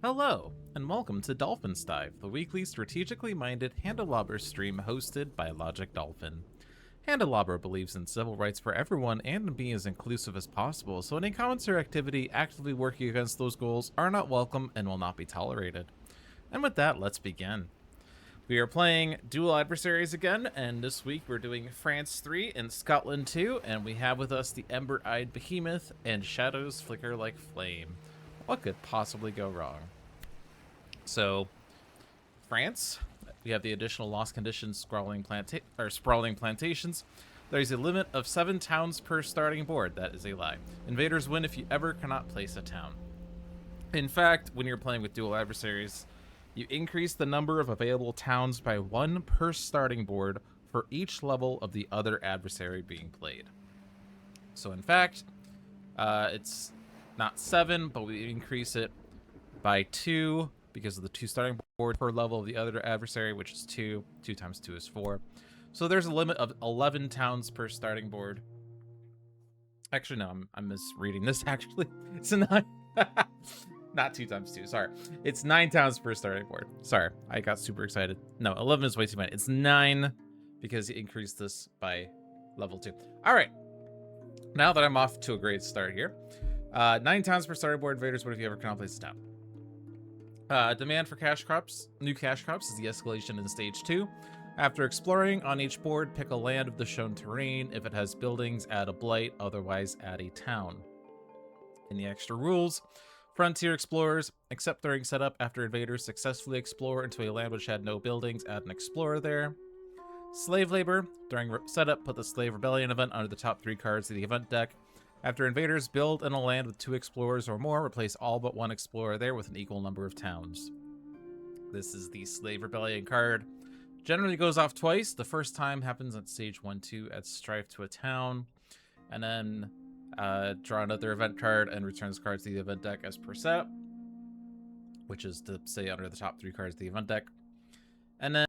Hello, and welcome to Dolphin's Dive, the weekly strategically minded Handelabra stream hosted by Logic Dolphin. Handelabra believes in civil rights for everyone and in being as inclusive as possible, so any comments or activity actively working against those goals are not welcome and will not be tolerated. And with that, let's begin. We are playing Dual Adversaries again, and this week we're doing France 3 and Scotland 2, and we have with us the Ember-Eyed Behemoth and Shadows Flicker Like Flame. What could possibly go wrong? So, France, we have the additional lost conditions sprawling plantations. There's a limit of 7 towns per starting board. That is a lie. Invaders win if you ever cannot place a town. In fact, when you're playing with dual adversaries, you increase the number of available towns by 1 per starting board for each level of the other adversary being played. So in fact, it's not 7, but we increase it by 2 because of the 2 starting board per level of the other adversary, which is 2. 2 times 2 is 4. So there's a limit of 11 towns per starting board. Actually, no, I'm misreading this, actually. It's a 9. Not 2 times 2, sorry. It's 9 towns per starting board. Sorry, I got super excited. No, 11 is way too many. It's 9 because you increased this by level 2. All right. Now that I'm off to a great start here. 9 towns per starting board. Invaders, what if you ever cannot place a town? Demand for cash crops. New cash crops is the escalation in stage 2. After exploring on each board, pick a land of the shown terrain. If it has buildings, add a blight. Otherwise, add a town. In the extra rules, frontier explorers, except during setup, after invaders successfully explore into a land which had no buildings, add an explorer there. Slave labor. During setup, put the slave rebellion event under the top 3 cards of the event deck. After invaders build in a land with 2 explorers or more, replace all but 1 explorer there with an equal number of towns. This is the Slave Rebellion card. Generally goes off twice. The first time happens at stage 1-2, adds strife to a town. And then draw another event card and returns cards to the event deck as per set, which is to say under the top 3 cards of the event deck. And then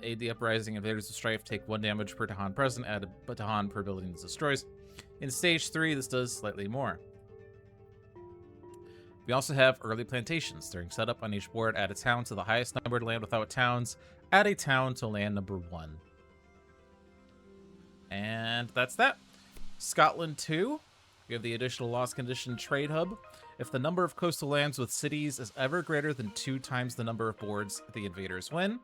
aid the uprising. Invaders of strife take 1 damage per Tahan present, add a Tahan per building that destroys. In stage 3, this does slightly more. We also have early plantations. During setup on each board, add a town to the highest numbered land without towns. Add a town to land number 1. And that's that. Scotland 2, we have the additional lost condition trade hub. If the number of coastal lands with cities is ever greater than 2 times the number of boards, the invaders win.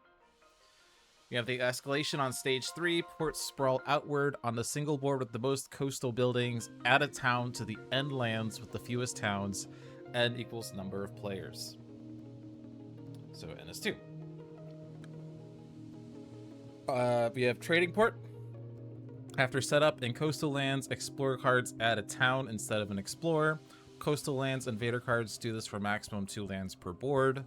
We have the escalation on stage 3. Ports sprawl outward on the single board with the most coastal buildings. Add a town to the end lands with the fewest towns. N equals number of players. So N is 2. We have trading port. After setup in coastal lands, explorer cards add a town instead of an explorer. Coastal lands invader cards do this for maximum 2 lands per board.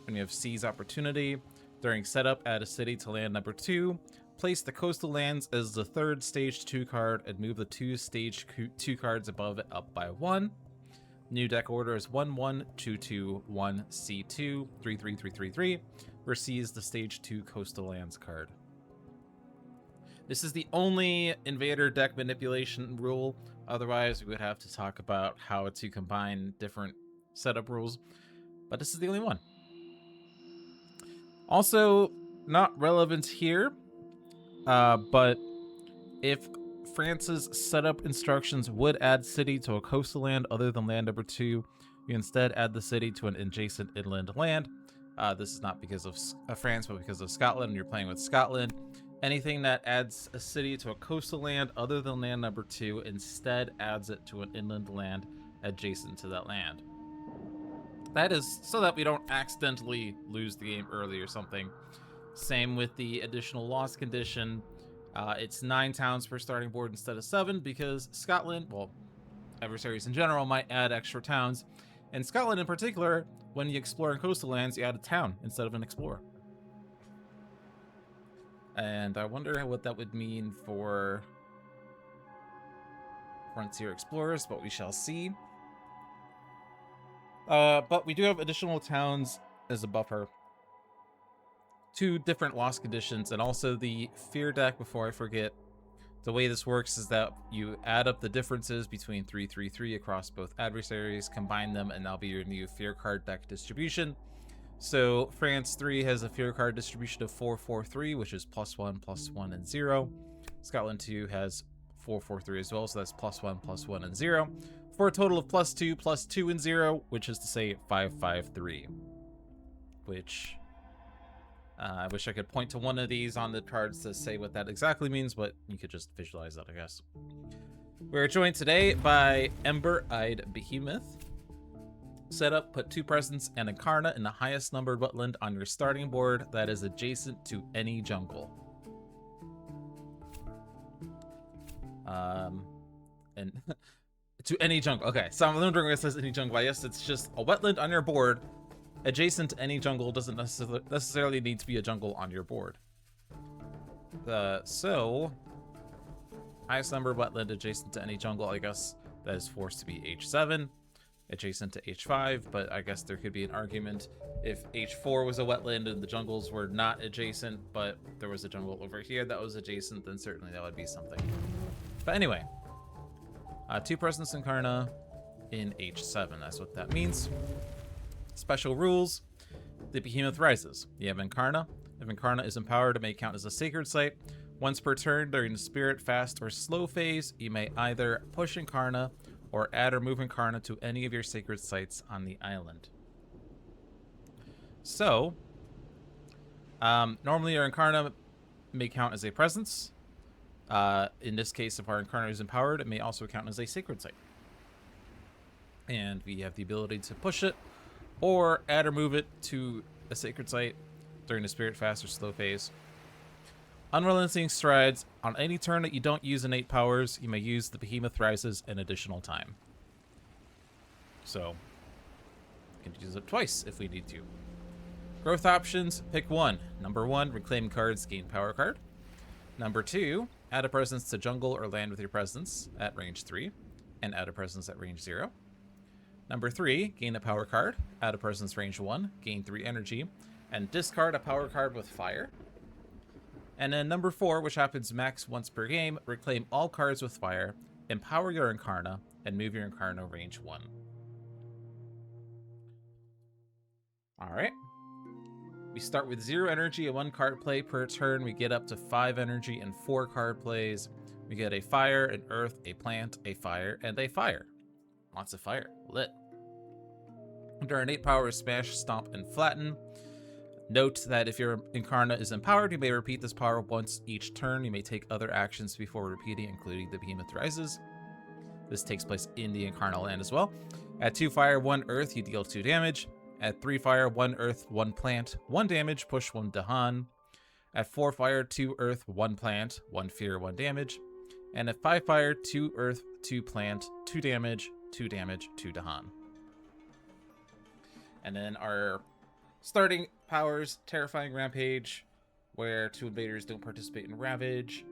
And we have seize opportunity. During setup, add a city to land number 2. Place the coastal lands as the 3rd stage 2 card and move the 2 stage 2 cards above it up by 1. New deck order is 1-1-2-2-1-C2 3-3-3-3-3, where C is the stage 2 coastal lands card. This is the only invader deck manipulation rule. Otherwise, we would have to talk about how to combine different setup rules. But this is the only one. Also, not relevant here, but if France's setup instructions would add city to a coastal land other than land number 2, you instead add the city to an adjacent inland land. This is not because of France, but because of Scotland. You're playing with Scotland. Anything that adds a city to a coastal land other than land number 2 instead adds it to an inland land adjacent to that land. That is so that we don't accidentally lose the game early or something. Same with the additional loss condition. It's 9 towns per starting board instead of 7 because Scotland, well, adversaries in general might add extra towns. And Scotland in particular, when you explore in coastal lands, you add a town instead of an explorer. And I wonder what that would mean for frontier explorers, but we shall see. But we do have additional towns as a buffer. 2 different loss conditions, and also the fear deck, before I forget. The way this works is that you add up the differences between 3-3-3 across both adversaries, combine them, and that'll be your new fear card deck distribution. So France 3 has a fear card distribution of 4-4-3, which is +1, and 0. Scotland 2 has 4-4-3 as well, so that's +1, and 0, for a total of +2, and 0, which is to say 5-5-3. Which I wish I could point to one of these on the cards to say what that exactly means, but you could just visualize that, I guess. We're joined today by Ember-Eyed Behemoth. Set up, put 2 presents and Incarna in the highest numbered wetland on your starting board that is adjacent to any jungle. And to any jungle. Okay, so I'm wondering where it says any jungle. I guess it's just a wetland on your board adjacent to any jungle. Doesn't necessarily need to be a jungle on your board. So highest numbered wetland adjacent to any jungle, I guess that is forced to be H7, adjacent to H5, but I guess there could be an argument if H4 was a wetland and the jungles were not adjacent, but there was a jungle over here that was adjacent, then certainly that would be something. But anyway, 2 presents Incarna in H7, that's what that means. Special rules. The Behemoth rises. You have Incarna. If Incarna is empowered, it may count as a sacred site. Once per turn during the spirit, fast, or slow phase, you may either push Incarna or add or move Incarna to any of your sacred sites on the island. So, normally your Incarna may count as a presence. In this case, if our Incarna is empowered, it may also count as a sacred site. And we have the ability to push it or add or move it to a sacred site during the spirit, fast, or slow phase. Unrelenting strides. On any turn that you don't use innate powers, you may use the Behemoth Rises an additional time. So, we can use it twice if we need to. Growth options, pick 1. Number 1, reclaim cards, gain power card. Number 2, add a presence to jungle or land with your presence at range 3, and add a presence at range 0. Number 3, gain a power card, add a presence range 1, gain 3 energy, and discard a power card with fire. And then number 4, which happens max once per game, reclaim all cards with fire, empower your Incarna, and move your Incarna range 1. Alright. We start with 0 energy and 1 card play per turn. We get up to 5 energy and 4 card plays. We get a fire, an earth, a plant, a fire, and a fire. Lots of fire. Lit. Under innate power is smash, stomp, and flatten. Note that if your Incarna is empowered, you may repeat this power once each turn. You may take other actions before repeating, including the Behemoth Rises. This takes place in the Incarna land as well. At 2 fire, 1 earth, you deal 2 damage. At 3 fire, 1 earth, 1 plant, 1 damage, push 1 Dahan. At 4 fire, 2 earth, 1 plant, 1 fear, 1 damage. And at 5 fire, 2 earth, 2 plant, 2 damage, 2 damage, 2 Dahan. And then our starting powers, Terrifying Rampage, where 2 invaders don't participate in Ravage.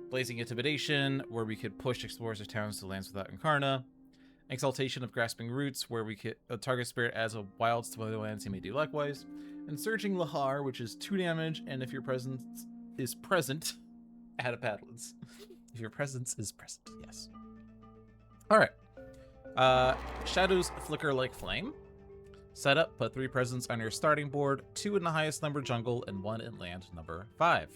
Blazing Intimidation, where we could push explorers or towns to lands without Incarna. Exaltation of Grasping Roots, where we could target spirit as a wilds to other lands, he may do likewise. And Surging Lahar, which is 2 damage, and if your presence is present, add a Paddlets. If your presence is present, yes. Alright. Shadows Flicker Like Flame. Set up, put 3 presents on your starting board, 2 in the highest number jungle, and 1 in land number 5.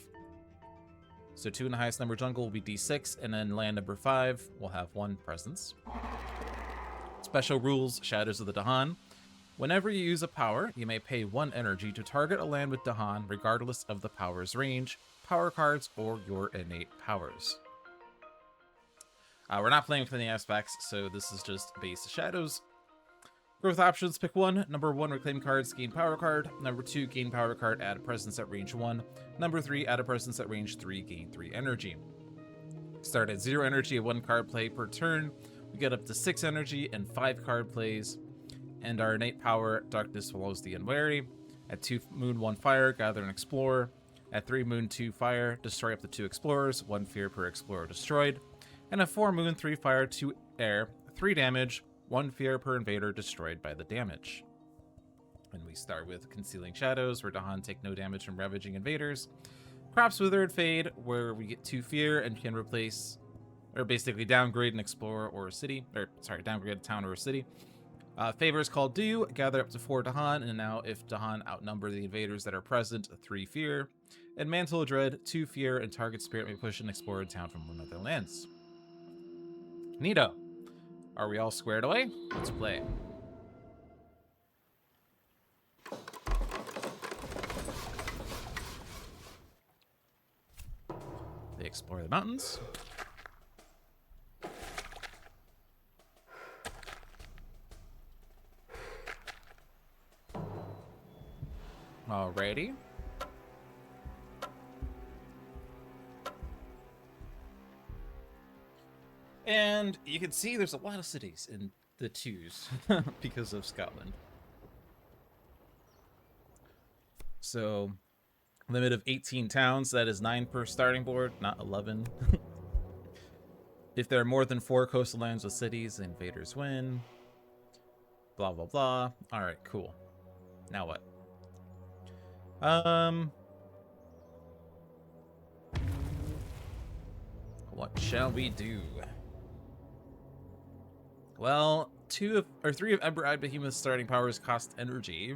So 2 in the highest number jungle will be D6, and then land number 5 will have 1 presence. Special rules, Shadows of the Dahan. Whenever you use a power, you may pay 1 energy to target a land with Dahan, regardless of the power's range, power cards, or your innate powers. We're not playing with any aspects, so this is just base Shadows. Growth options, pick 1. Number 1, reclaim cards, gain power card. Number 2, gain power card, add a presence at range 1. Number 3, add a presence at range 3, gain 3 energy. Start at 0 energy and 1 card play per turn. We get up to 6 energy and 5 card plays. And our innate power, Darkness Follows the Unwary. At 2 moon, 1 fire, gather and explore. At 3 moon, 2 fire, destroy up to 2 explorers, 1 fear per explorer destroyed. And at 4 moon, 3 fire, 2 air, 3 damage, 1 fear per invader destroyed by the damage. And we start with Concealing Shadows, where Dahan take no damage from ravaging invaders. Crops Withered Fade, where we get 2 fear and can replace, or basically downgrade an explorer or a city, or sorry, downgrade a town or a city. Favors called Dew, gather up to 4 Dahan, and now if Dahan outnumber the invaders that are present, 3 fear. And Mantle of Dread, 2 fear, and target spirit may push an explorer town from one of their lands. Neato. Are we all squared away? Let's play. They explore the mountains. Alrighty. And you can see there's a lot of cities in the 2s because of Scotland. So, limit of 18 towns, that is 9 per starting board, not 11. If there are more than 4 coastal lands with cities, the invaders win. Blah, blah, blah. Alright, cool. Now what? What shall we do? Well, 3 of Ember-Eyed Behemoth's starting powers cost energy.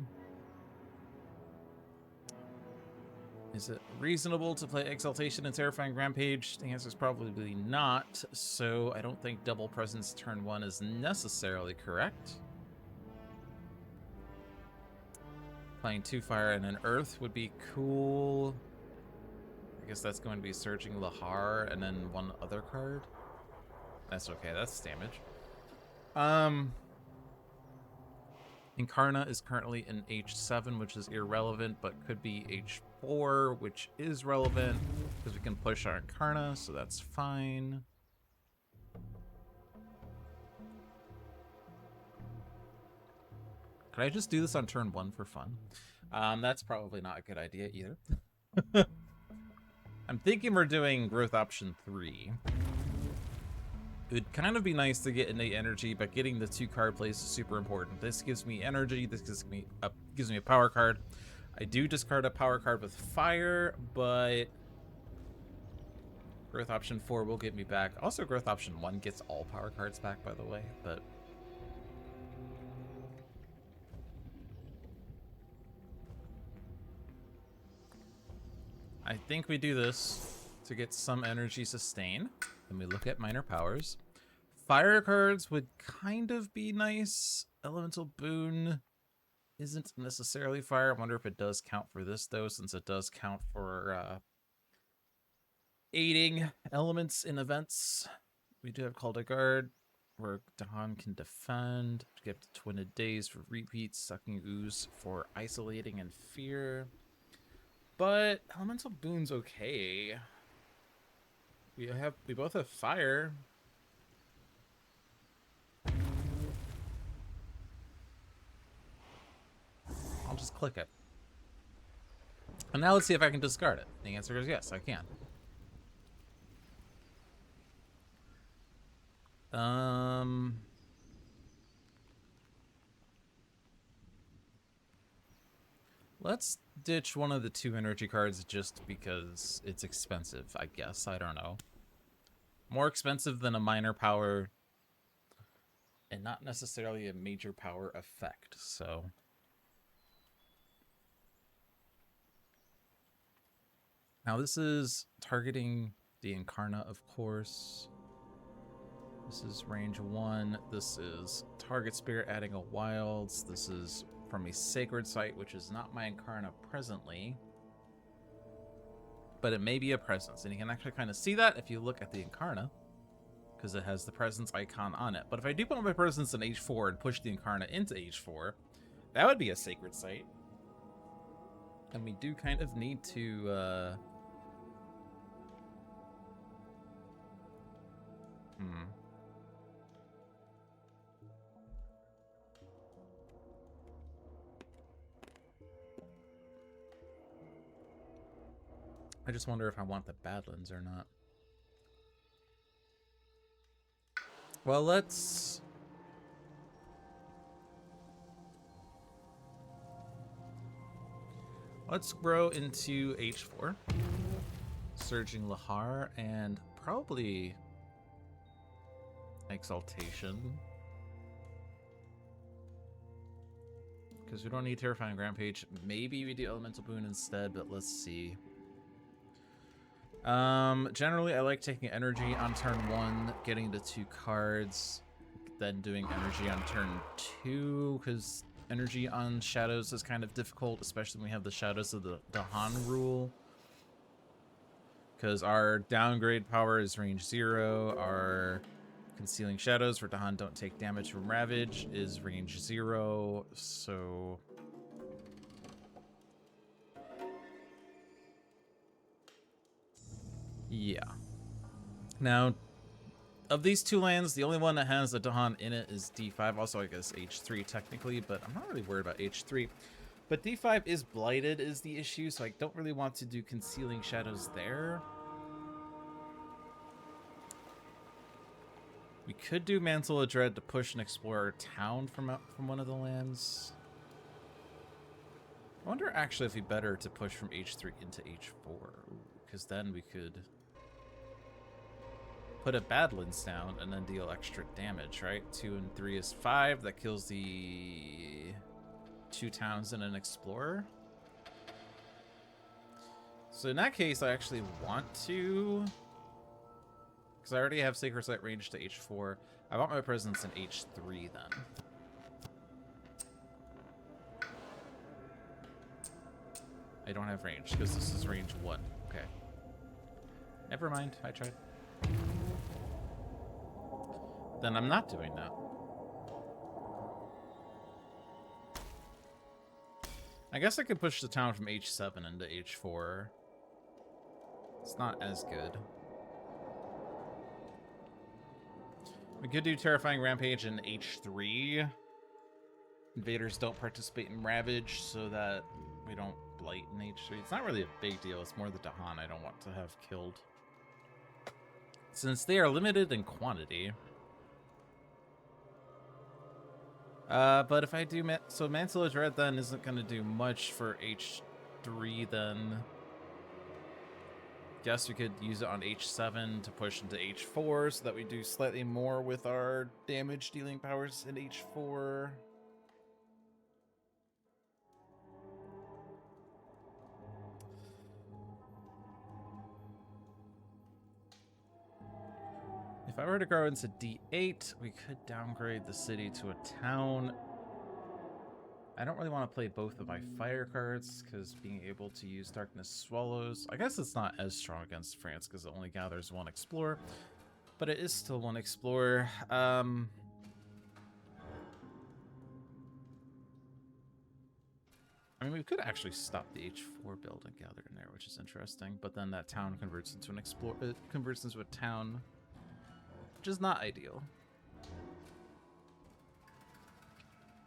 Is it reasonable to play Exaltation and Terrifying Rampage? The answer is probably not, so I don't think double presence turn 1 is necessarily correct. Playing 2 fire and an earth would be cool. I guess that's going to be searching Lahar and then 1 other card. That's okay, that's damage. Incarna is currently in H7, which is irrelevant, but could be H4, which is relevant, because we can push our Incarna, so that's fine. Could I just do this on turn 1 for fun? That's probably not a good idea either. I'm thinking we're doing growth option 3. It would kind of be nice to get innate energy, but getting the 2 card plays is super important. This gives me energy, this gives me a power card. I do discard a power card with fire, but growth option 4 will get me back. Also, growth option 1 gets all power cards back, by the way, but I think we do this to get some energy sustain. Then we look at minor powers. Fire cards would kind of be nice. Elemental Boon isn't necessarily fire. I wonder if it does count for this, though, since it does count for aiding elements in events. We do have Call to Guard, where Dahan can defend. Get Twined Days for repeats. Sucking Ooze for isolating and fear. But Elemental Boon's okay. We both have fire. I'll just click it. And now let's see if I can discard it. The answer is yes, I can. Let's ditch one of the 2 energy cards just because it's expensive, I guess. I don't know. More expensive than a minor power and not necessarily a major power effect, so. Now this is targeting the Incarna, of course. This is range 1. This is target spirit adding a wilds. This is from a sacred site, which is not my Incarna presently. But it may be a presence, and you can actually kind of see that if you look at the Incarna, because it has the presence icon on it. But if I do put my presence in H4 and push the Incarna into H4, that would be a sacred site. And we do kind of need to, I just wonder if I want the Badlands or not. Well, let's grow into H4. Surging Lahar and probably Exaltation. Because we don't need Terrifying Rampage. Maybe we do Elemental Boon instead, but let's see. Generally, I like taking energy on turn 1, getting the 2 cards, then doing energy on turn 2, because energy on shadows is kind of difficult, especially when we have the shadows of the Han rule. Because our downgrade power is range 0, our concealing shadows for Dahan don't take damage from Ravage is range 0, so... yeah. Now, of these 2 lands, the only one that has a Dahan in it is D5. Also, I guess H3 technically, but I'm not really worried about H3. But D5 is blighted is the issue, so I don't really want to do Concealing Shadows there. We could do Mantle of Dread to push and explore town from one of the lands. I wonder actually if it'd be better to push from H3 into H4, because then we could put a Badlands down and then deal extra damage, right? 2 and 3 is 5. That kills the 2 towns and an explorer. So in that case, I actually want to... because I already have Sacred Sight range to H4. I want my presence in H3 then. I don't have range because this is range 1. Okay. Never mind. I tried. Then I'm not doing that. I guess I could push the town from H7 into H4. It's not as good. We could do Terrifying Rampage in H3. Invaders don't participate in Ravage so that we don't blight in H3. It's not really a big deal. It's more the Dahan I don't want to have killed. Since they are limited in quantity. But if I do... so Mantle of Dread then isn't going to do much for H3 then. Guess we could use it on H7 to push into H4 so that we do slightly more with our damage dealing powers in H4. If I were to grow into D8, we could downgrade the city to a town. I don't really want to play both of my fire cards, because being able to use Darkness Swallows... I guess it's not as strong against France, because it only gathers 1 Explorer. But it is still 1 Explorer. I mean, we could actually stop the H4 build and gather in there, which is interesting. But then that town converts into an Explorer... it converts into a town, which is not ideal.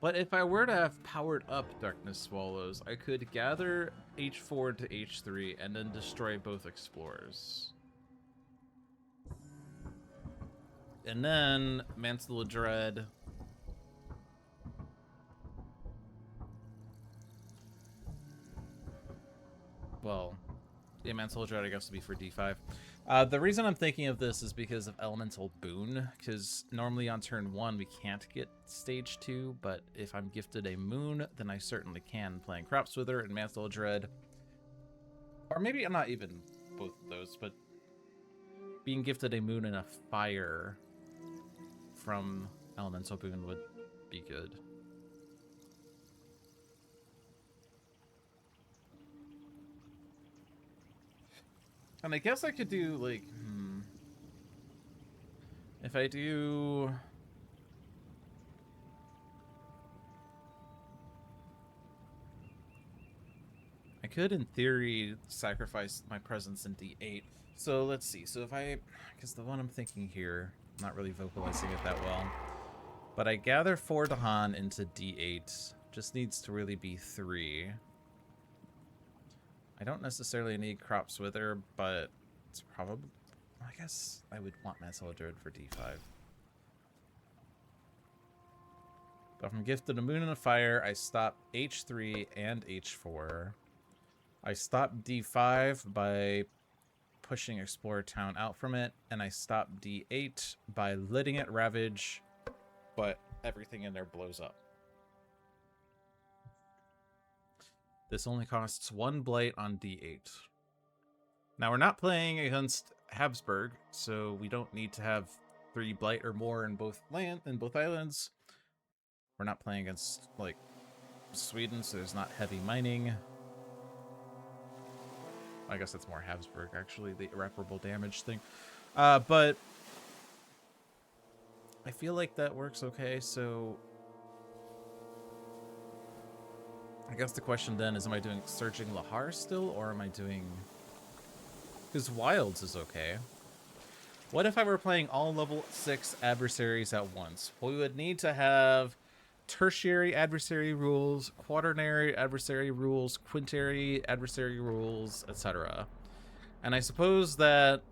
But if I were to have powered up Darkness Swallows, I could gather H4 to H3 and then destroy both Explorers. And then Mantle of Dread. Well, yeah, Mantle of Dread I guess would be for D5. The reason I'm thinking of this is because of Elemental Boon, because normally on turn 1 we can't get stage 2, but if I'm gifted a Moon, then I certainly can, playing Crops Wither and Mantle of Dread. Or maybe I'm not even both of those, but being gifted a Moon and a Fire from Elemental Boon would be good. And I guess I could do, like, if I do... I could, in theory, sacrifice my presence in D8. So, let's see. So if I... because the one I'm thinking here, I'm not really vocalizing it that well. But I gather 4 Dahan into D8. Just needs to really be 3. I don't necessarily need Crops Wither, but it's probably... I guess I would want Mantle of Dread for D5. But if I'm gifted a Moon and a Fire, I stop H3 and H4. I stop D5 by pushing Explorer Town out from it, and I stop D8 by letting it ravage, but everything in there blows up. This only costs 1 blight on D8. Now, we're not playing against Habsburg, so we don't need to have 3 blight or more in both islands. We're not playing against, like, Sweden, so there's not heavy mining. I guess that's more Habsburg, actually, the irreparable damage thing. But I feel like that works okay, so I guess the question then is, am I doing Searching Lahar still, or am I doing... Because Wilds is okay. What if I were playing all level 6 adversaries at once? Well, we would need to have tertiary adversary rules, quaternary adversary rules, quintary adversary rules, etc. And I suppose that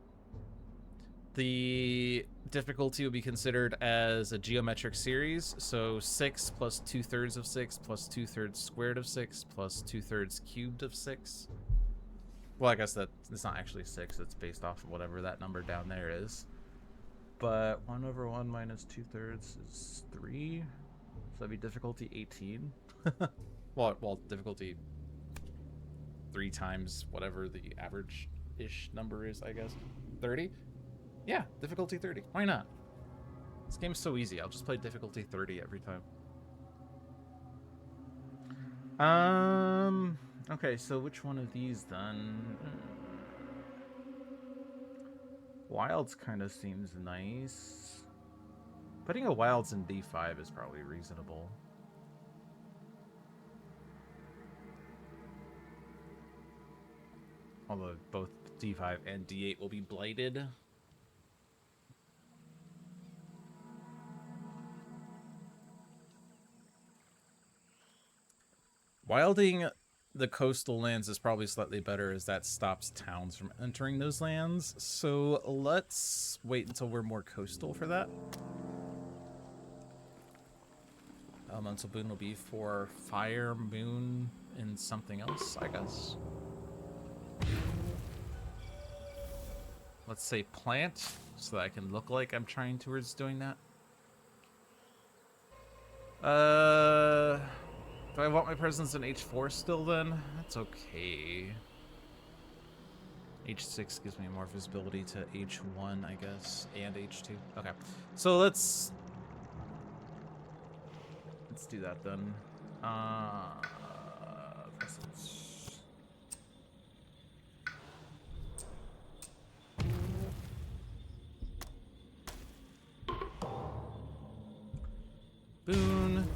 the difficulty would be considered as a geometric series, so 6 plus 2/3 of 6 plus 2/3 squared of 6 plus 2/3 cubed of 6. Well, I guess that it's not actually 6, it's based off of whatever that number down there is. But 1/1 minus 2/3 is 3. So that'd be difficulty 18. well, difficulty 3 times whatever the average-ish number is, I guess. 30? Yeah, difficulty 30. Why not? This game's so easy. I'll just play difficulty 30 every time. Okay, so which one of these then? Wilds kind of seems nice. Putting a Wilds in D5 is probably reasonable. Although both D5 and D8 will be blighted. Wilding the coastal lands is probably slightly better, as that stops towns from entering those lands. So let's wait until we're more coastal for that. Elemental boon will be for fire, moon, and something else, I guess. Let's say plant, so that I can look like I'm trying towards doing that. Do I want my presence in H4 still then? That's okay. H6 gives me more visibility to H1, I guess, and H2. Okay, so let's do that then. Presence. Boon.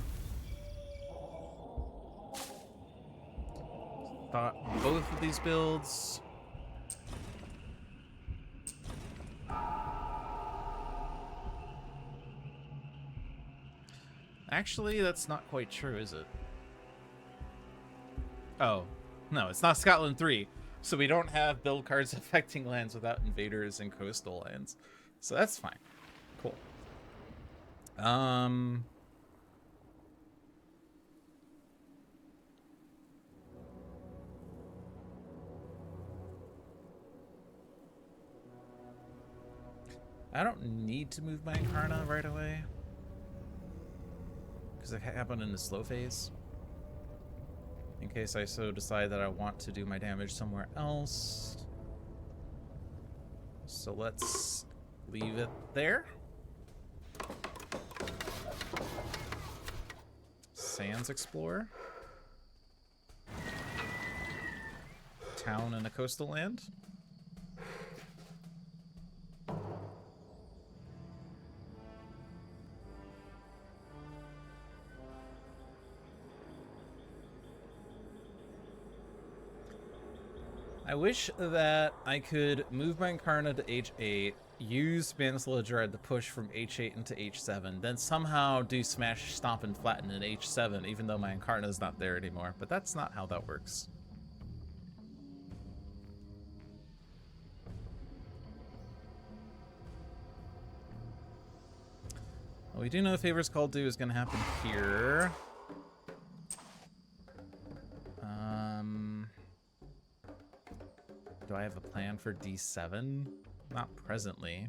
Thought both of these builds. Actually, that's not quite true, is it? Oh, no, it's not Scotland 3. So we don't have build cards affecting lands without invaders and coastal lands. So that's fine. Cool. I don't need to move my Incarna right away, because it happened in the slow phase. In case I so decide that I want to do my damage somewhere else. So let's leave it there. Sands Explorer. Town in a coastal land. I wish that I could move my Incarna to H8, use Manslaughter Dread to push from H8 into H7, then somehow do Smash, Stomp, and Flatten in H7, even though my Incarna is not there anymore. But that's not how that works. Well, we do know Favor's Call Due is going to happen here. Do I have a plan for D7? Not presently.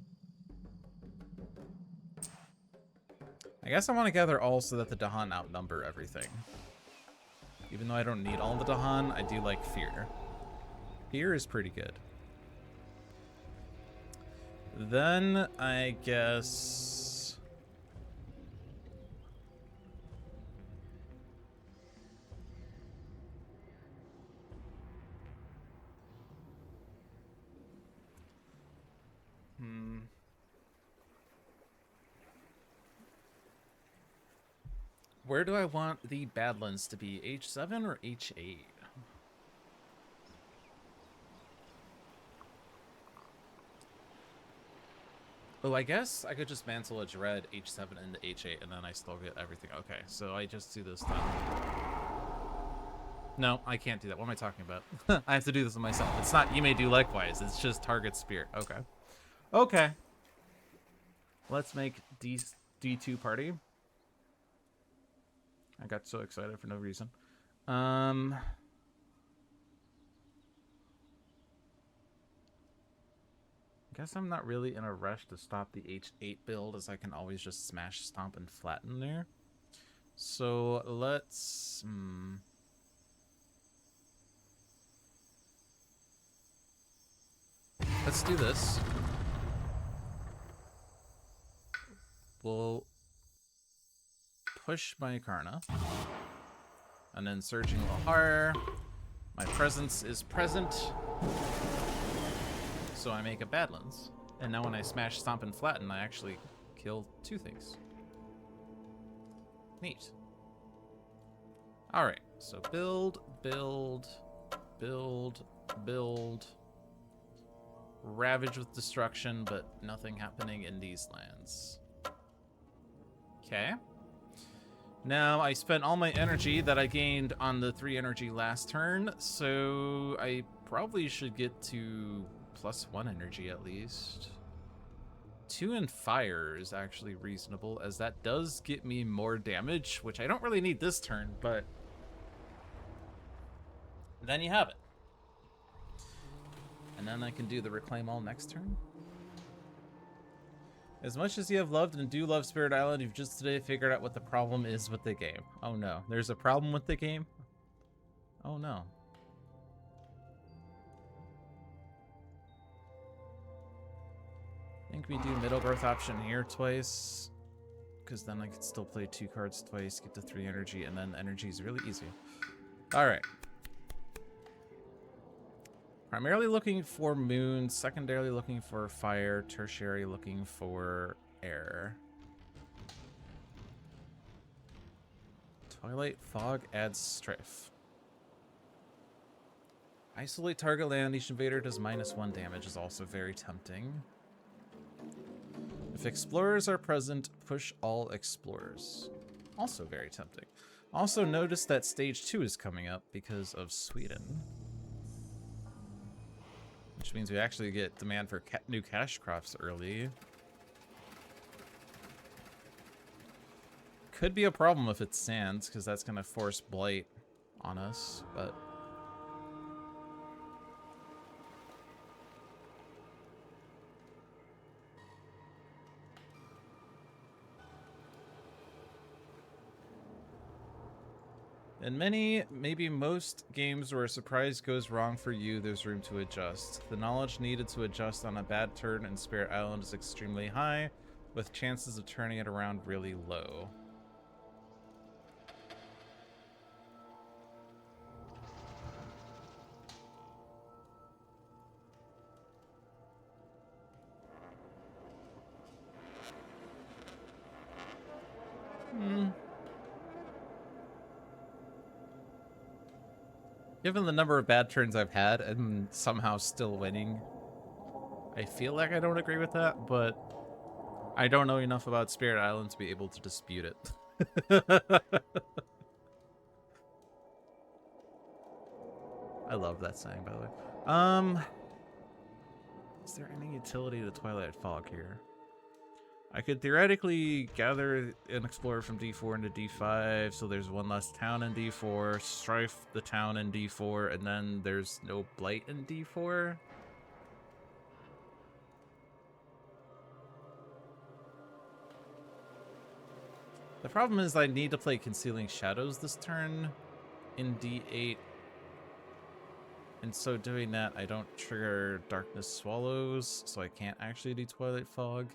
I guess I want to gather all so that the Dahan outnumber everything. Even though I don't need all the Dahan, I do like Fear. Fear is pretty good. Then, I guess... Where do I want the Badlands to be? H7 or H8? Oh, I guess I could just mantle a Dread H7 into H8 and then I still get everything. Okay, so I just do this then. No, I can't do that. What am I talking about? I have to do this myself. It's not you may do likewise. It's just target spear. Okay. Okay. Let's make D2 party. I got so excited for no reason. I guess I'm not really in a rush to stop the H8 build, as I can always just smash, stomp, and flatten there. So let's... Let's do this. We'll push my Karna. And then Surging Lahar. My presence is present. So I make a Badlands. And now when I smash, stomp, and flatten, I actually kill 2 things. Neat. Alright, so build, build, build, build. Ravage with destruction, but nothing happening in these lands. Okay. Now, I spent all my energy that I gained on the 3 energy last turn, so I probably should get to +1 energy at least. 2 in fire is actually reasonable, as that does get me more damage, which I don't really need this turn, but then you have it. And then I can do the Reclaim All next turn. As much as you have loved and do love Spirit Island, you've just today figured out what the problem is with the game. Oh no, there's a problem with the game? Oh no. I think we do middle growth option here twice, because then I could still play 2 cards twice, get to 3 energy, and then energy is really easy. Alright. Primarily looking for moon, secondarily looking for fire, tertiary looking for air. Twilight Fog adds strife. Isolate target land, each invader does -1 damage is also very tempting. If explorers are present, push all explorers. Also very tempting. Also notice that stage 2 is coming up because of Sweden. Which means we actually get demand for new cash crops early. Could be a problem if it's sands, because that's going to force blight on us, but... In many, maybe most games where a surprise goes wrong for you, there's room to adjust. The knowledge needed to adjust on a bad turn in Spirit Island is extremely high, with chances of turning it around really low. Given the number of bad turns I've had and somehow still winning, I feel like I don't agree with that, but I don't know enough about Spirit Island to be able to dispute it. I love that saying, by the way. Is there any utility to Twilight Fog here? I could theoretically gather an explorer from D4 into D5, so there's 1 less town in D4, strife the town in D4, and then there's no blight in D4. The problem is I need to play Concealing Shadows this turn in D8. And so doing that, I don't trigger Darkness Swallows, so I can't actually do Twilight Fog.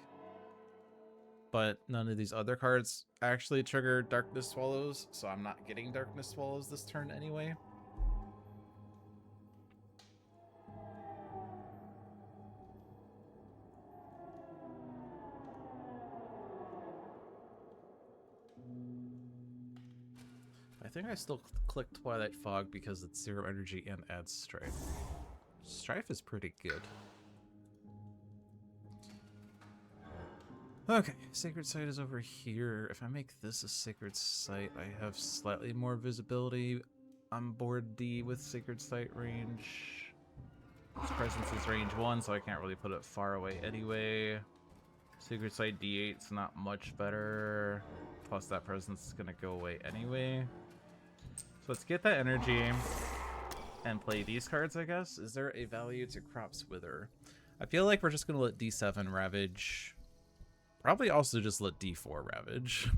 But none of these other cards actually trigger Darkness Swallows, so I'm not getting Darkness Swallows this turn anyway. I think I still click Twilight Fog because it's 0 energy and adds Strife. Strife is pretty good. Okay, Sacred Site is over here. If I make this a Sacred Site, I have slightly more visibility on board D with Sacred Site range. Its presence is range 1, so I can't really put it far away anyway. Sacred Site D8 is not much better. Plus that presence is going to go away anyway. So let's get that energy and play these cards, I guess. Is there a value to Crop's Wither? I feel like we're just going to let D7 Ravage. Probably also just let D4 Ravage.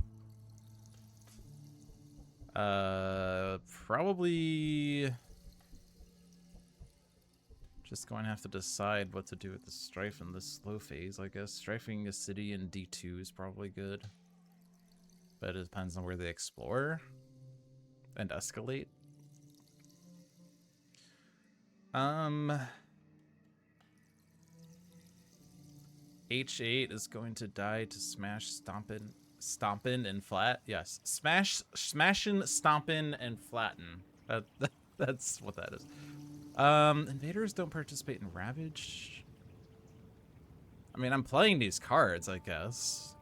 Probably just going to have to decide what to do with the Strife in this slow phase, I guess. Strifing a city in D2 is probably good. But it depends on where they explore and escalate. H8 is going to die to smash, stompin, and flat. Yes, smashin', stompin, and flatten. That's what that is. Invaders don't participate in Ravage. I mean, I'm playing these cards, I guess.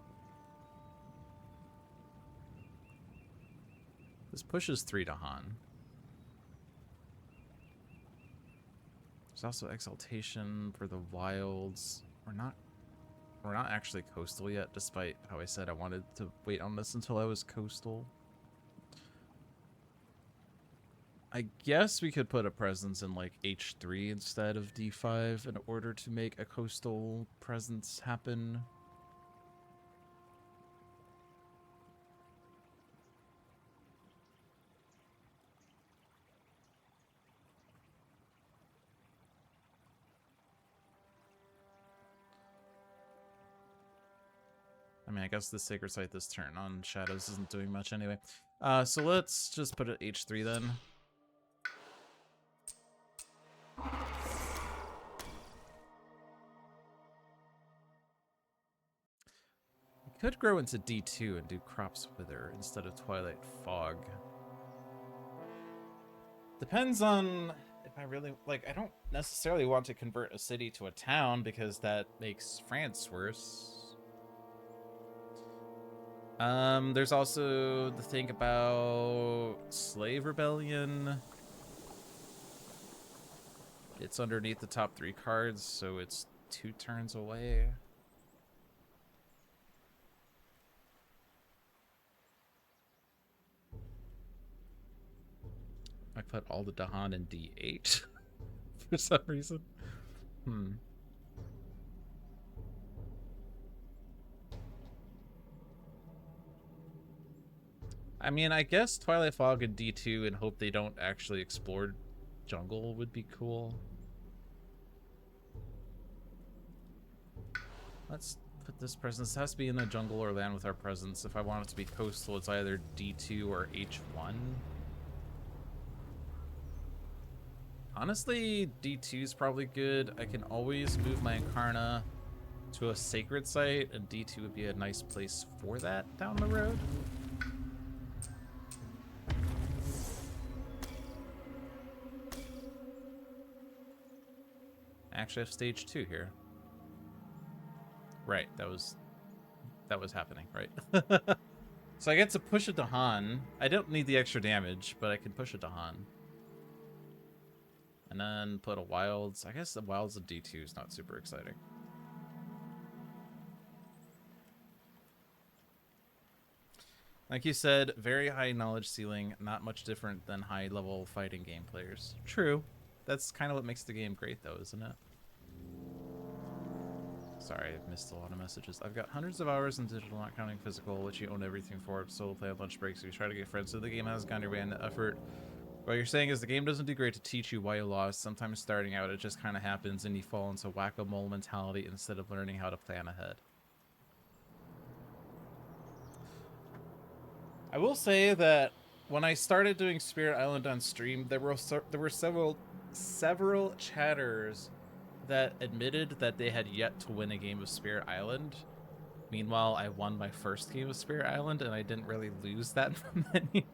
This pushes 3 to Han. There's also Exaltation for the Wilds. We're not actually coastal yet, despite how I said I wanted to wait on this until I was coastal. I guess we could put a presence in like H3 instead of D5 in order to make a coastal presence happen. I mean, I guess the Sacred Site this turn on Shadows isn't doing much anyway. So let's just put it H3 then. We could grow into D2 and do Crop's Wither instead of Twilight Fog. Depends on if I really, like, I don't necessarily want to convert a city to a town because that makes France worse. There's also the thing about Slave Rebellion. It's underneath the top 3 cards, so it's 2 turns away. I put all the Dahan in D8 for some reason. I mean, I guess Twilight Fog in D2 and hope they don't actually explore jungle would be cool. Let's put this presence. It has to be in a jungle or land with our presence. If I want it to be coastal, it's either D2 or H1. Honestly, D2 is probably good. I can always move my Incarna to a Sacred Site, and D2 would be a nice place for that down the road. Actually, I have stage 2 here. Right, that was happening, right? So I get to push it to Han. I don't need the extra damage, but I can push it to Han. And then put a Wilds. I guess the Wilds of D2 is not super exciting. Like you said, very high knowledge ceiling, not much different than high level fighting game players. True. That's kind of what makes the game great though, isn't it? Sorry, I've missed a lot of messages. I've got hundreds of hours in digital, not counting physical, which you own everything for. Solo play on lunch breaks, so you try to get friends. So the game has gone your way in the effort. What you're saying is the game doesn't do great to teach you why you lost. Sometimes starting out, it just kind of happens and you fall into whack-a-mole mentality instead of learning how to plan ahead. I will say that when I started doing Spirit Island on stream, there were several chatters that admitted that they had yet to win a game of Spirit Island. Meanwhile, I won my first game of Spirit Island, and I didn't really lose that many.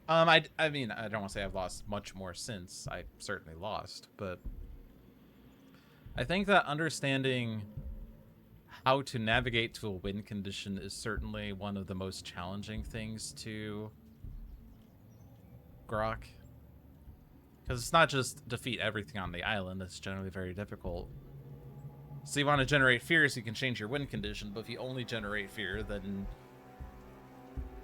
I mean, I don't want to say I've lost much more since. I certainly lost, but I think that understanding how to navigate to a win condition is certainly one of the most challenging things to grok. Because it's not just defeat everything on the island, it's generally very difficult. So you want to generate fear so you can change your win condition, but if you only generate fear, then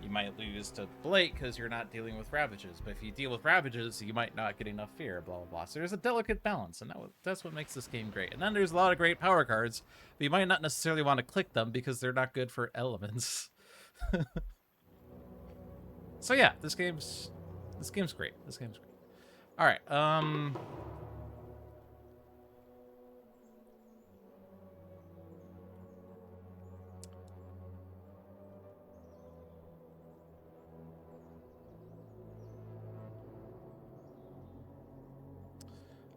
you might lose to Blake because you're not dealing with ravages. But if you deal with ravages, you might not get enough fear, blah, blah, blah. So there's a delicate balance, and that's what makes this game great. And then there's a lot of great power cards, but you might not necessarily want to click them because they're not good for elements. So yeah, this game's great. This game's great. All right,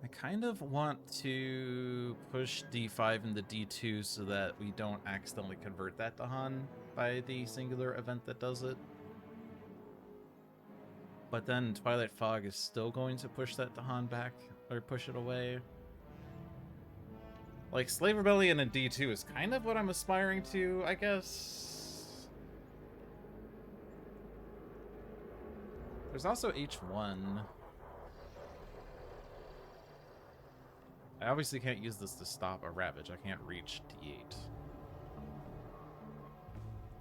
I kind of want to push D5 into D2 so that we don't accidentally convert that to Han by the singular event that does it. But then Twilight Fog is still going to push that to Han back, or push it away. Like, Slave Rebellion in D2 is kind of what I'm aspiring to, I guess. There's also H1. I obviously can't use this to stop a Ravage. I can't reach D8.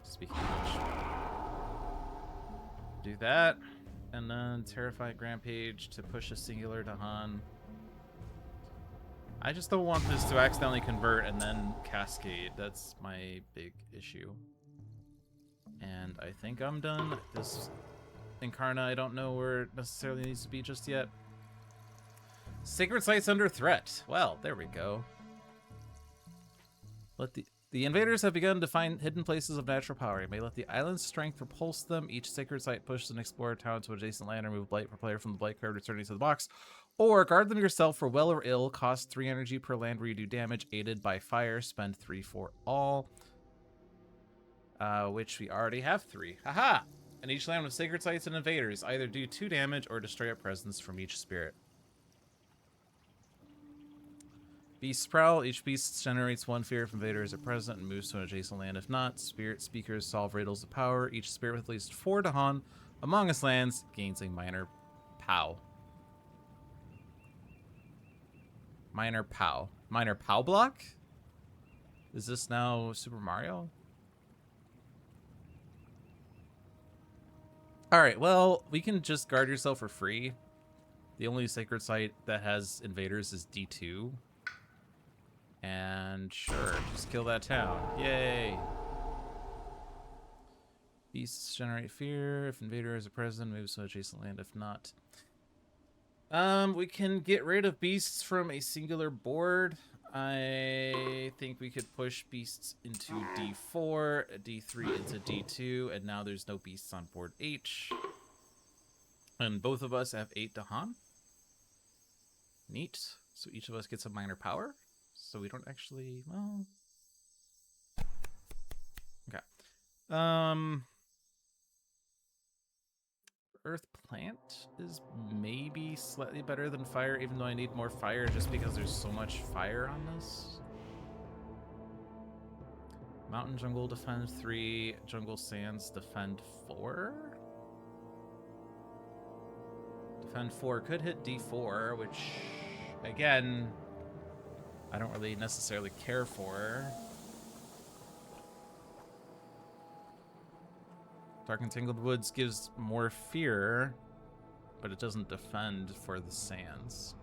Speaking of which. Do that. And then Terrified Rampage to push a singular to Han. I just don't want this to accidentally convert and then cascade. That's my big issue. And I think I'm done. This Incarna, I don't know where it necessarily needs to be just yet. Sacred Site's under threat. Well, there we go. Let the invaders have begun to find hidden places of natural power. You may let the island's strength repulse them. Each sacred site pushes an explorer town to adjacent land or move blight per player from the blight card returning to the box. Or guard them yourself for well or ill. Cost 3 energy per land where you do damage. Aided by fire. Spend 3 for all. Which we already have 3. Haha! And each land with sacred sites and invaders either do 2 damage or destroy a presence from each spirit. Beast Prowl. Each beast generates 1 fear if invaders are present and moves to an adjacent land. If not, spirit speakers solve riddles of power. Each spirit with at least 4 Dahan among us lands gains a minor POW. Minor POW. Minor POW block? Is this now Super Mario? Alright, well, we can just guard yourself for free. The only sacred site that has invaders is D2. And sure, just kill that town. Yay! Beasts generate fear. If invader is a present, moves to adjacent land. If not, we can get rid of beasts from a singular board. I think we could push beasts into D4, D3 into D2, and now there's no beasts on board H. And both of us have 8 Dahan. Neat. So each of us gets a minor power. So we don't actually, well... Okay. Earth Plant is maybe slightly better than fire, even though I need more fire just because there's so much fire on this. Mountain Jungle defend 3, Jungle Sands defend 4. Defend 4 could hit D4, which, again, I don't really necessarily care for. Dark and Tangled Woods gives more fear, but it doesn't defend for the sands.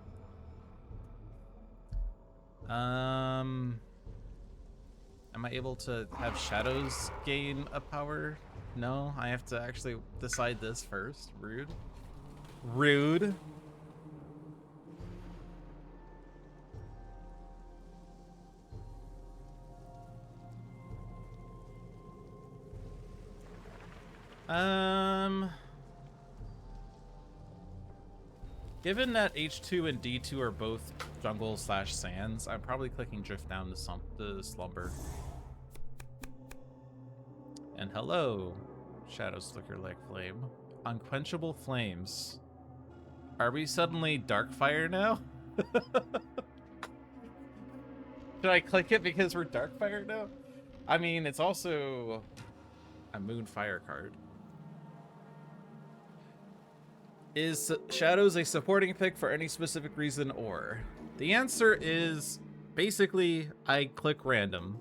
Am I able to have shadows gain a power? No, I have to actually decide this first. Rude. Rude. Given that H2 and D2 are both jungle slash sands, I'm probably clicking drift down to slumber. And hello, shadows flicker like flame. Unquenchable flames. Are we suddenly Darkfire now? Should I click it because we're Darkfire now? I mean, it's also a Moonfire card. Is Shadows a supporting pick for any specific reason, or? The answer is basically I click random.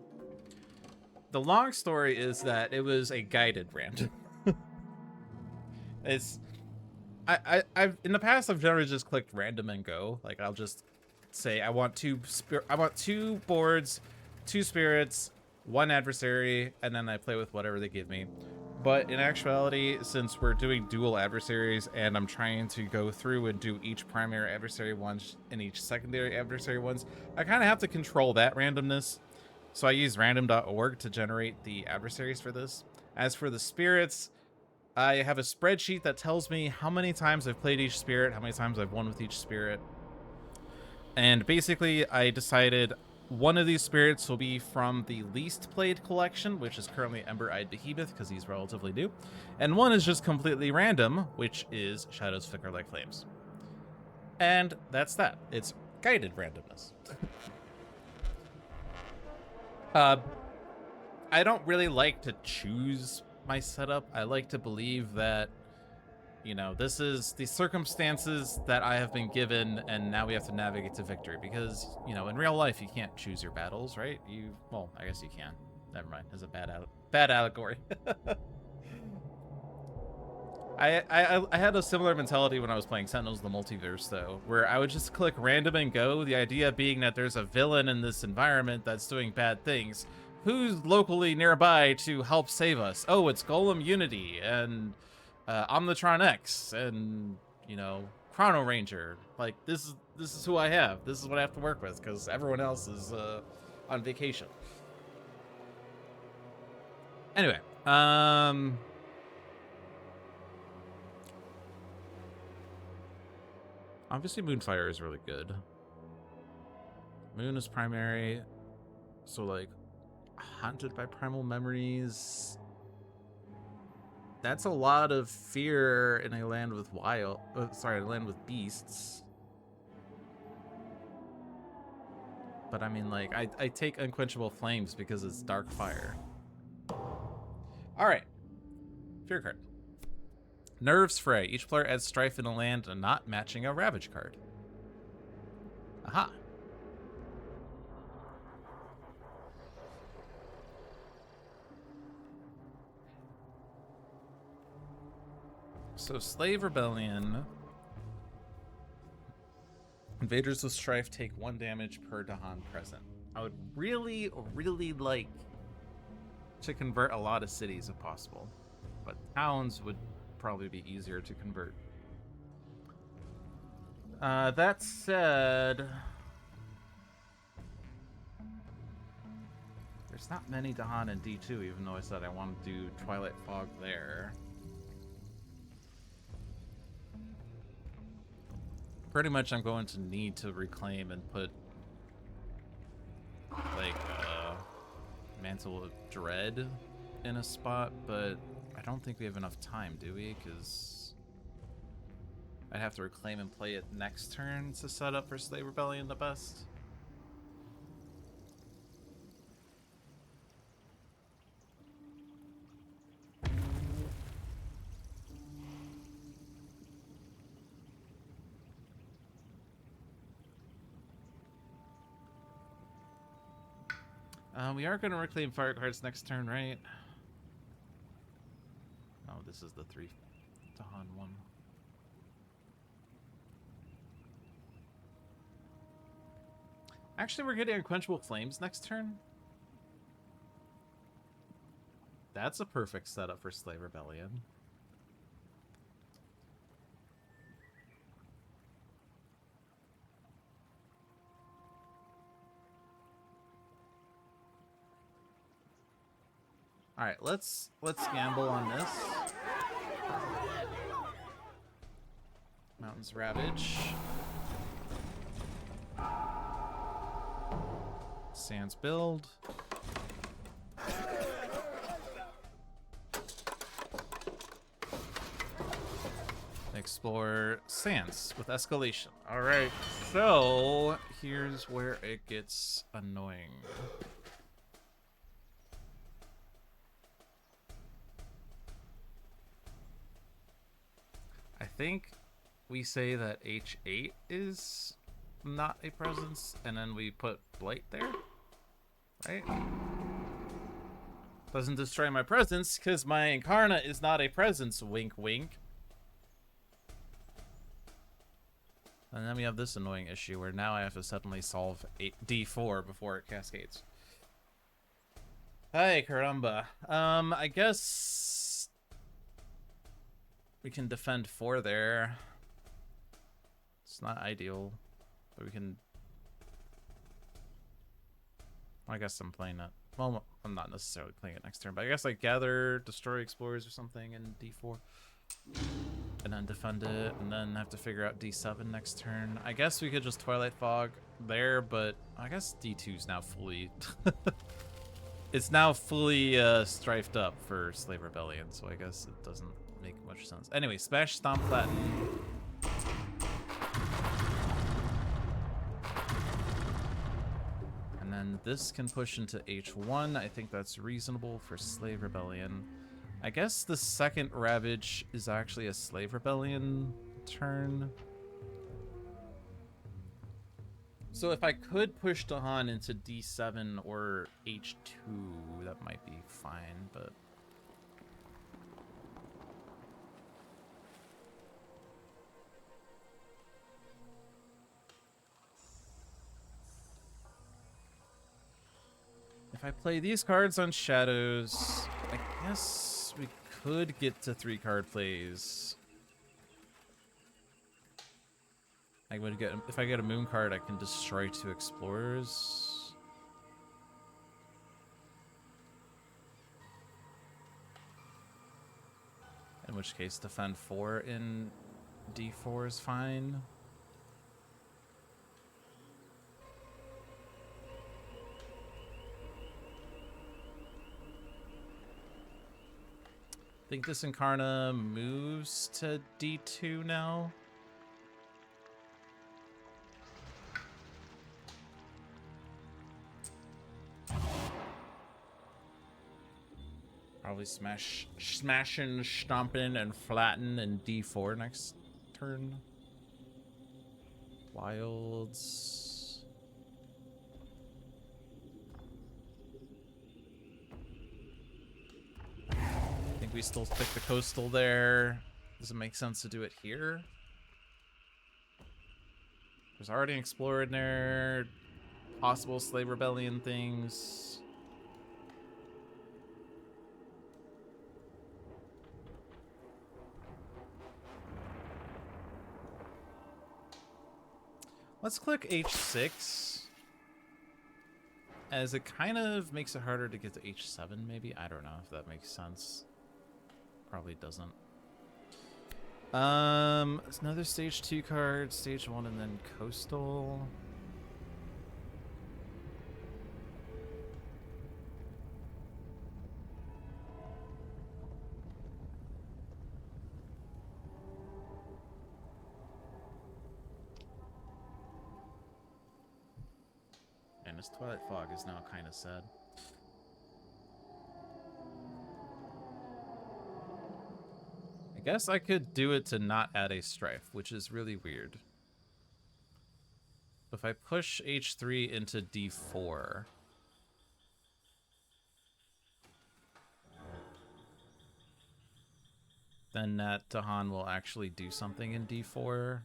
The long story is that it was a guided random. I've in the past I've generally just clicked random and go. Like I'll just say I want two boards, 2 spirits, 1 adversary, and then I play with whatever they give me. But in actuality, since we're doing dual adversaries and I'm trying to go through and do each primary adversary ones and each secondary adversary ones, I kind of have to control that randomness. So I use random.org to generate the adversaries for this. As for the spirits, I have a spreadsheet that tells me how many times I've played each spirit, how many times I've won with each spirit. And basically, I decided one of these spirits will be from the least played collection, which is currently Ember-Eyed Behemoth, because he's relatively new. And one is just completely random, which is Shadows Flicker Like Flames. And that's that. It's guided randomness. I don't really like to choose my setup. I like to believe that, you know, this is the circumstances that I have been given, and now we have to navigate to victory. Because, you know, in real life, you can't choose your battles, right? Well, I guess you can. Never mind. It's a bad allegory. I had a similar mentality when I was playing Sentinels of the Multiverse, though, where I would just click random and go. The idea being that there's a villain in this environment that's doing bad things. Who's locally nearby to help save us? Oh, it's Golem Unity and Omnitron X and, you know, Chrono Ranger. Like, this is who I have. This is what I have to work with because everyone else is on vacation. Anyway, obviously Moonfire is really good. Moon is primary, so like Haunted by Primal Memories. That's a lot of fear in a land with a land with beasts. But I mean, like, I take Unquenchable Flames because it's Dark Fire. Alright. Fear card. Nerves Fray. Each player adds strife in a land not matching a Ravage card. Aha. So Slave Rebellion. Invaders with Strife take 1 damage per Dahan present. I would really, really like to convert a lot of cities if possible. But towns would probably be easier to convert. That said, there's not many Dahan in D2, even though I said I want to do Twilight Fog there. Pretty much I'm going to need to reclaim and put, like, Mantle of Dread in a spot, but I don't think we have enough time, do we? Because I'd have to reclaim and play it next turn to set up for Slave Rebellion the best. We are going to reclaim fire cards next turn, right? Oh, this is the 3 Dahan one. Actually, we're getting Unquenchable Flames next turn. That's a perfect setup for Slave Rebellion. All right, let's gamble on this. Mountains Ravage. Sands build. Explore Sands with escalation. All right, so here's where it gets annoying. I think we say that H8 is not a presence, and then we put Blight there, right? Doesn't destroy my presence, because my Incarna is not a presence, wink wink. And then we have this annoying issue where now I have to suddenly solve D4 before it cascades. Hey, caramba. I guess we can defend 4 there. It's not ideal, but we can... I guess I'm playing it. Well, I'm not necessarily playing it next turn, but I guess I gather, destroy explorers or something in D4. And then defend it, and then have to figure out D7 next turn. I guess we could just Twilight Fog there, but I guess D2's now fully... it's now fully strifed up for Slave Rebellion, so I guess it doesn't make much sense. Anyway, Smash, Stomp, Flatten. And then this can push into H1. I think that's reasonable for Slave Rebellion. I guess the second Ravage is actually a Slave Rebellion turn. So if I could push Dahan into D7 or H2, that might be fine, but... if I play these cards on Shadows, I guess we could get to 3-card plays. I would get, if I get a Moon card, I can destroy 2 Explorers. In which case, defend 4 in D4 is fine. I think this Incarna moves to D2 now. Probably smashing, stomping, and flatten in D4 next turn. Wilds. I think we still pick the coastal there. Does it make sense to do it here? There's already an Explorer in there. Possible Slave Rebellion things. Let's click H6, as it kind of makes it harder to get to H7, maybe? I don't know if that makes sense. Probably doesn't. It's another stage 2 card, stage 1, and then coastal. And this Twilight Fog is now kind of sad. I guess I could do it to not add a Strife, which is really weird. If I push H3 into D4... then that Dahan will actually do something in D4.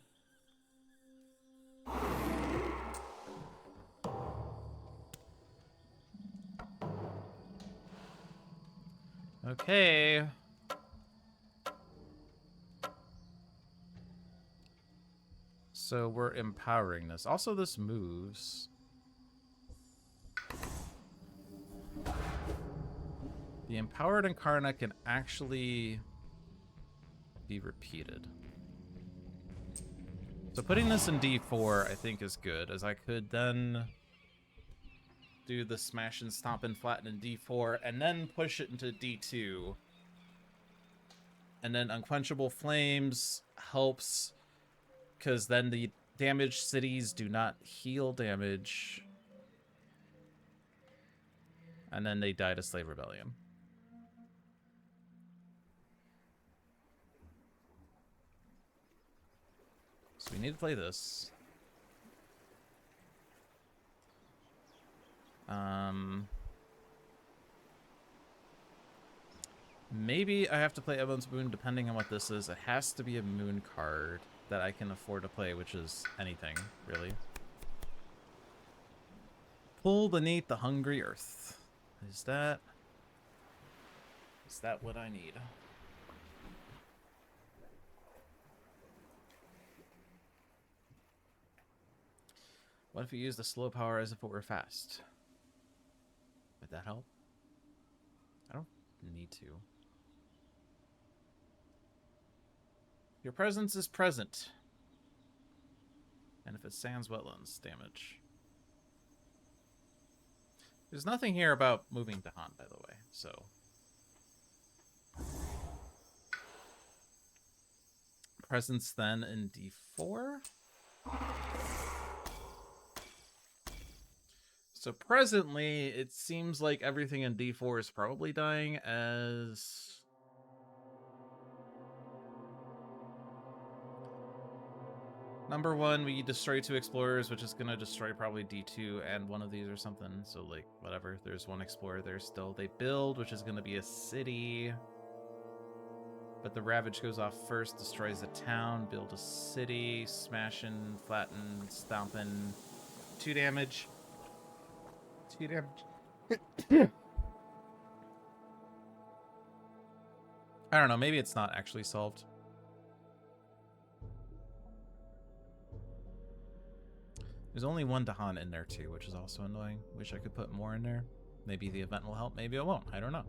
Okay. So we're empowering this. Also, this moves. The empowered Incarna can actually be repeated. So putting this in D4, I think, is good, as I could then do the smash and stomp and flatten in D4, and then push it into D2. And then Unquenchable Flames helps, because then the damaged cities do not heal damage. And then they die to Slave Rebellion. So we need to play this. Maybe I have to play Ebon's Moon depending on what this is. It has to be a moon card that I can afford to play, which is anything, really. Pull beneath the hungry earth. Is that what I need? What if you use the slow power as if it were fast? Would that help? I don't need to. Your presence is present. And if it sands wetlands, damage. There's nothing here about moving to Han, by the way, so. Presence then in D4. So presently, it seems like everything in D4 is probably dying as... Number 1, we destroy 2 explorers, which is going to destroy probably D2 and one of these or something. So, like, whatever. There's 1 explorer there still. They build, which is going to be a city. But the Ravage goes off first, destroys a town, build a city, smashing, flatten, stomping. 2 damage. 2 damage. I don't know. Maybe it's not actually solved. There's only 1 Dahan in there too, which is also annoying. Wish I could put more in there. Maybe the event will help. Maybe it won't. I don't know.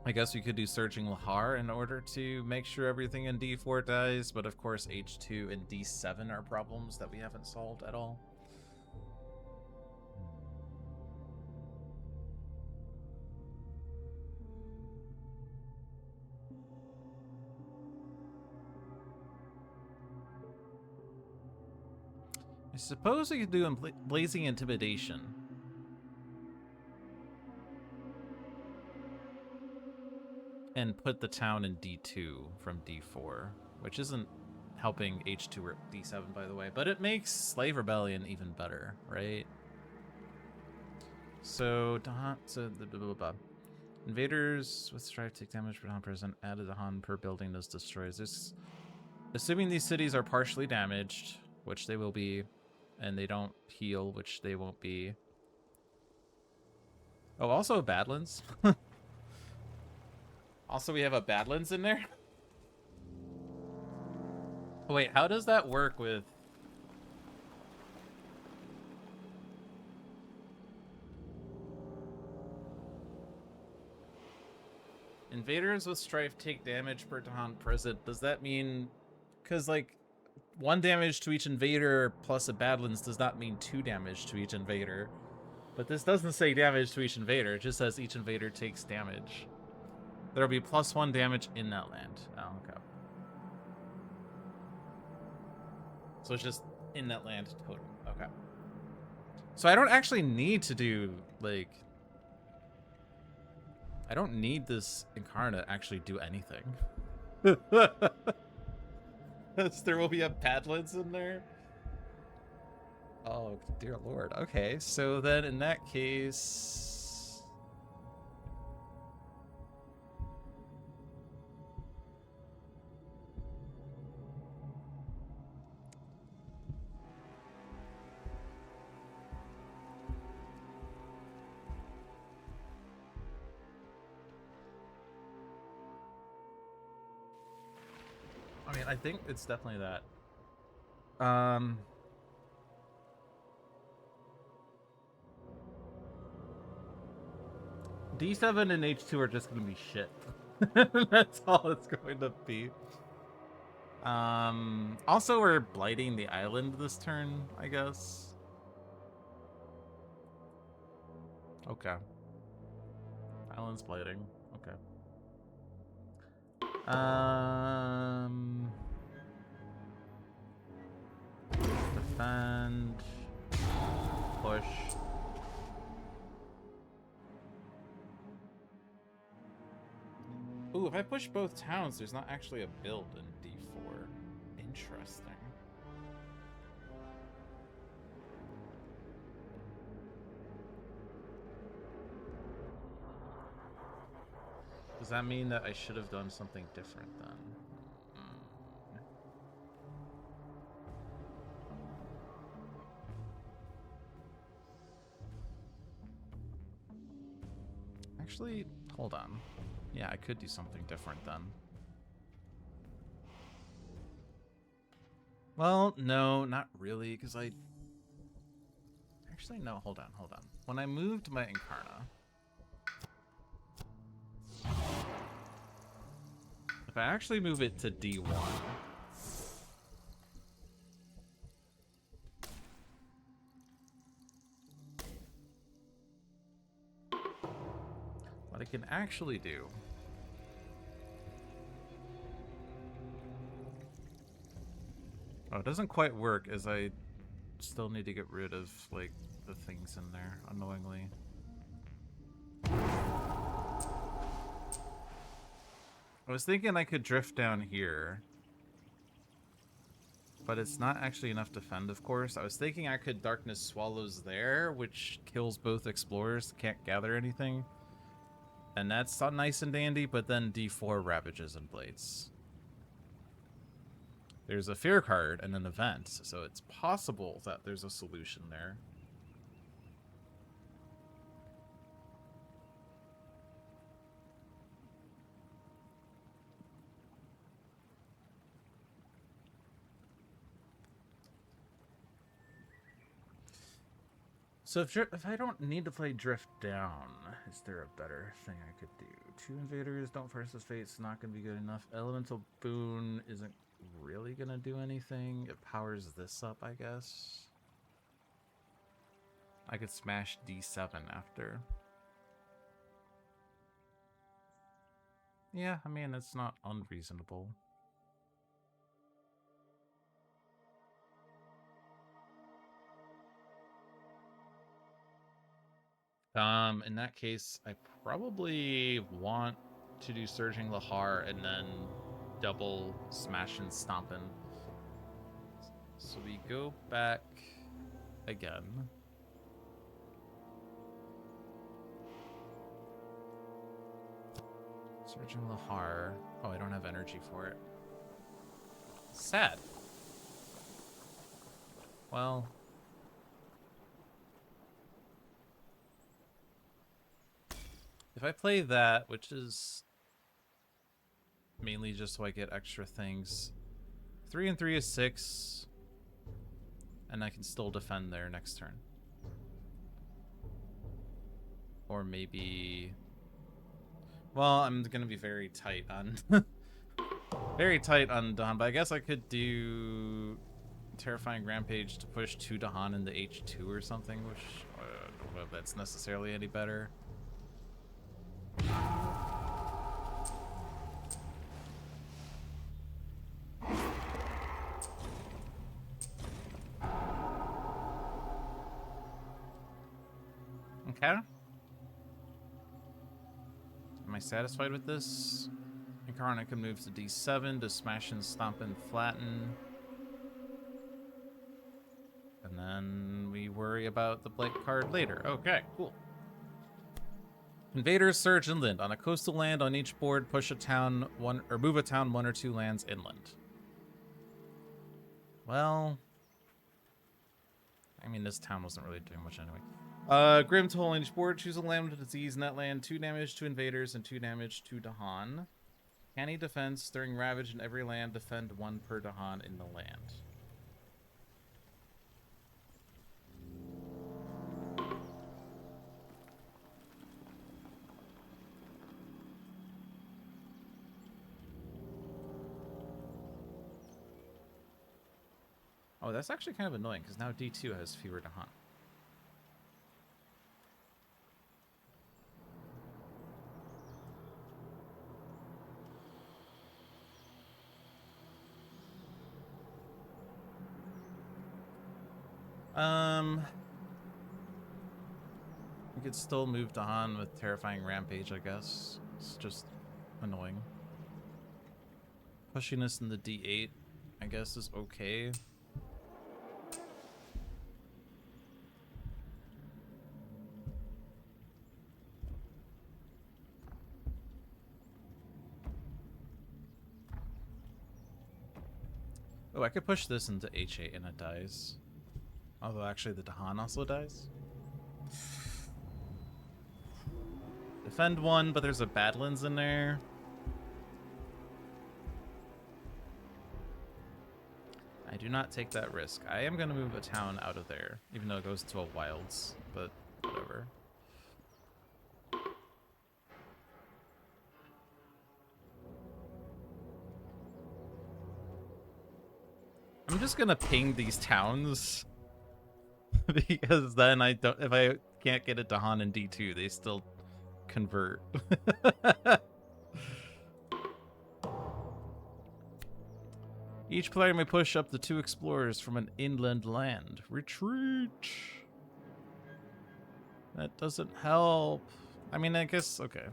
I guess we could do Surging Lahar in order to make sure everything in D4 dies, but of course H2 and D7 are problems that we haven't solved at all. I suppose we could do Blazing Intimidation. And put the town in D2 from D4, which isn't helping H2 or D7, by the way, but it makes Slave Rebellion even better, right? So, invaders with strife take damage per Han present, added a Han per building this destroys. This, assuming these cities are partially damaged, which they will be, and they don't heal, which they won't be. Oh, also Badlands. Also, we have a Badlands in there. Wait, how does that work with... Invaders with strife take damage per Dahan present. Does that mean... Because, like, 1 damage to each invader plus a Badlands does not mean 2 damage to each invader. But this doesn't say damage to each invader. It just says each invader takes damage. There'll be +1 damage in that land. Oh, okay. So it's just in that land total. Okay. So I don't actually need to do, like... I don't need this Incarnate to actually do anything. There will be a Badlands in there? Oh, dear lord. Okay, so then in that case... mean, I think it's definitely that. D7 and H2 are just gonna be shit. That's all it's going to be. Also we're blighting the island this turn, I guess. Okay. Island's blighting. Okay. Defend. Push. Ooh, if I push both towns, there's not actually a build in D4. Interesting. Does that mean that I should have done something different then? Actually, hold on. Yeah, I could do something different then. Well, no, not really, because I... Actually, no, hold on. When I moved my Incarna... If I actually move it to D1... What I can actually do... Oh, it doesn't quite work, as I still need to get rid of, like, the things in there, annoyingly. I was thinking I could drift down here. But it's not actually enough to defend, of course. I was thinking I could Darkness Swallows there, which kills both explorers, can't gather anything. And that's not nice and dandy, but then D4 Ravages and Blades. There's a fear card and an event, so it's possible that there's a solution there. So if I don't need to play Drift Down, is there a better thing I could do? 2 invaders, don't force his fate, it's not going to be good enough. Elemental Boon isn't really going to do anything. It powers this up, I guess. I could smash D7 after. Yeah, I mean, it's not unreasonable. In that case, I probably want to do Surging Lahar and then double Smash and Stompin'. So we go back again. Surging Lahar. Oh, I don't have energy for it. Sad. Well... If I play that, which is mainly just so I get extra things, 3 and 3 is 6, and I can still defend there next turn. Or maybe... Well, I'm going to be very tight on... very tight on Dahan, but I guess I could do Terrifying Rampage to push 2 Dahan into H2 or something, which I don't know if that's necessarily any better. Okay. Am I satisfied with this? Incarnate can move to D7 to smash and stomp and flatten. And then we worry about the Blight card later. Okay, cool. Invaders surge inland. On a coastal land on each board, push a town one or move a town 1 or 2 lands inland. Well, I mean, this town wasn't really doing much anyway. Grim Toll on each board. Choose a land with a disease in that land. 2 damage to invaders and 2 damage to Dahan. Canny defense during ravage in every land. Defend 1 per Dahan in the land. Oh, that's actually kind of annoying because now D2 has fewer Dahan. We could still move Dahan with Terrifying Rampage, I guess. It's just annoying. Pushing this in the D8, I guess, is okay. Oh, I could push this into H8 and it dies. Although actually the Dahan also dies. Defend 1, but there's a Badlands in there. I do not take that risk. I am going to move a town out of there, even though it goes to a wilds, but whatever. I'm just going to ping these towns because then I don't, if I can't get it to Han and D2, they still convert. Each player may push up to 2 explorers from an inland land. Retreat! That doesn't help. I mean, I guess, okay.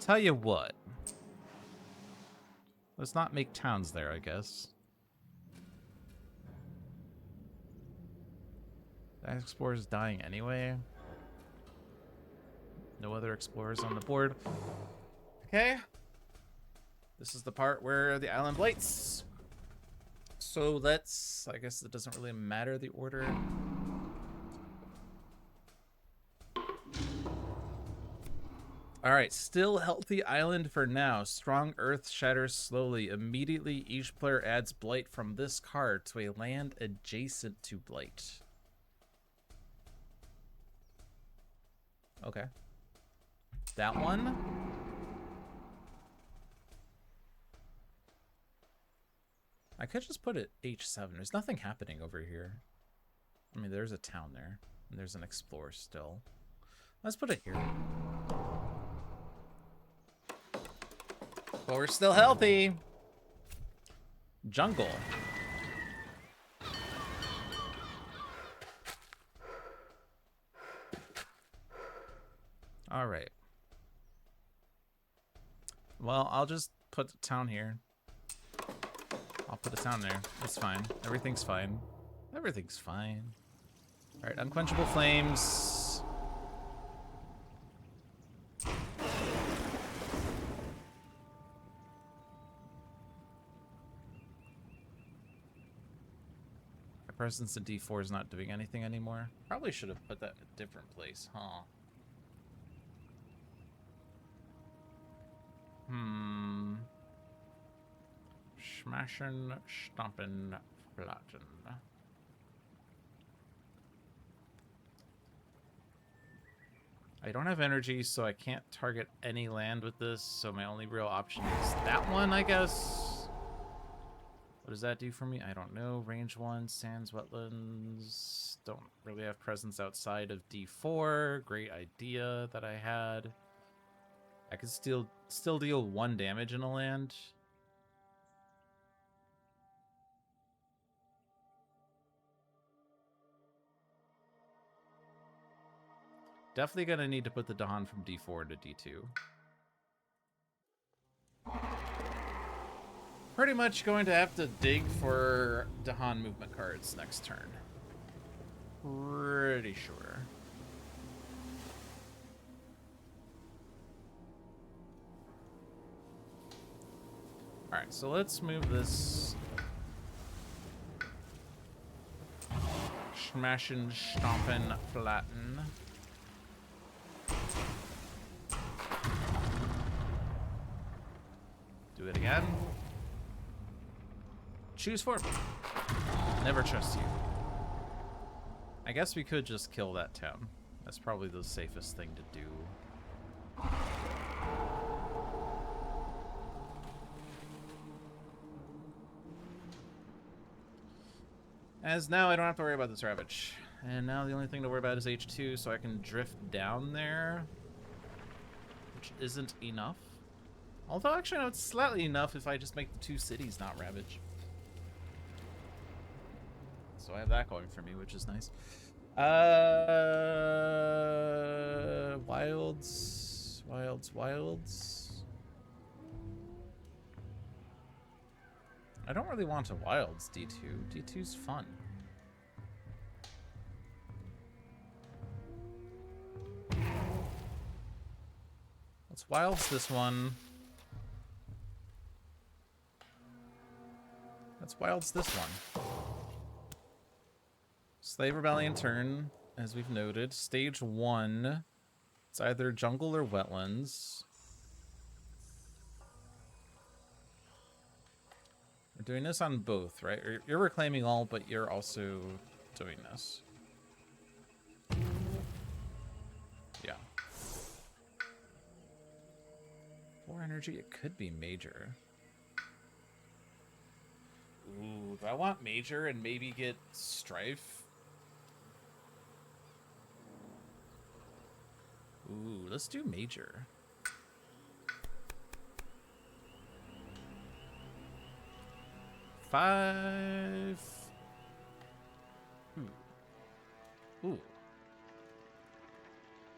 Tell you what. Let's not make towns there, I guess. That explorer's dying anyway. No other explorers on the board. Okay. This is the part where the island blights. So let's... I guess it doesn't really matter the order. Alright, still healthy island for now. Strong earth shatters slowly. Immediately, each player adds blight from this card to a land adjacent to blight. Okay. That one. I could just put it H7. There's nothing happening over here. I mean, there's a town there. And there's an explorer still. Let's put it here. But we're still healthy. Jungle. All right. Well, I'll just put the town here. I'll put a town there. It's fine. Everything's fine. Everything's fine. All right, Unquenchable Flames. My presence in D4 is not doing anything anymore. Probably should have put that in a different place, huh? Smashing, stomping, flatten. I don't have energy, so I can't target any land with this, so my only real option is that one, I guess. What does that do for me? I don't know. Range 1, sands, wetlands. Don't really have presence outside of D4. Great idea that I had. I could still deal 1 damage in a land. Definitely gonna need to put the Dahan from D4 into D2. Pretty much going to have to dig for Dahan movement cards next turn. Pretty sure. Alright, so let's move this. Smashing, stomping, flatten. Do it again. Choose form. Never trust you. I guess we could just kill that town. That's probably the safest thing to do. As now I don't have to worry about this Ravage. And now the only thing to worry about is H2, so I can drift down there. Which isn't enough. Although actually no, it's slightly enough if I just make the 2 cities not Ravage. So I have that going for me, which is nice. Wilds. I don't really want a Wilds D2. D2's fun. Let's Wilds this one. Let's Wilds this one. Slave Rebellion turn, as we've noted. Stage 1. It's either jungle or wetlands. We're doing this on both, right? You're reclaiming all, but you're also doing this. Yeah. 4 energy, it could be major. Ooh, do I want major and maybe get strife? Ooh, let's do major. Five. Ooh. Ooh.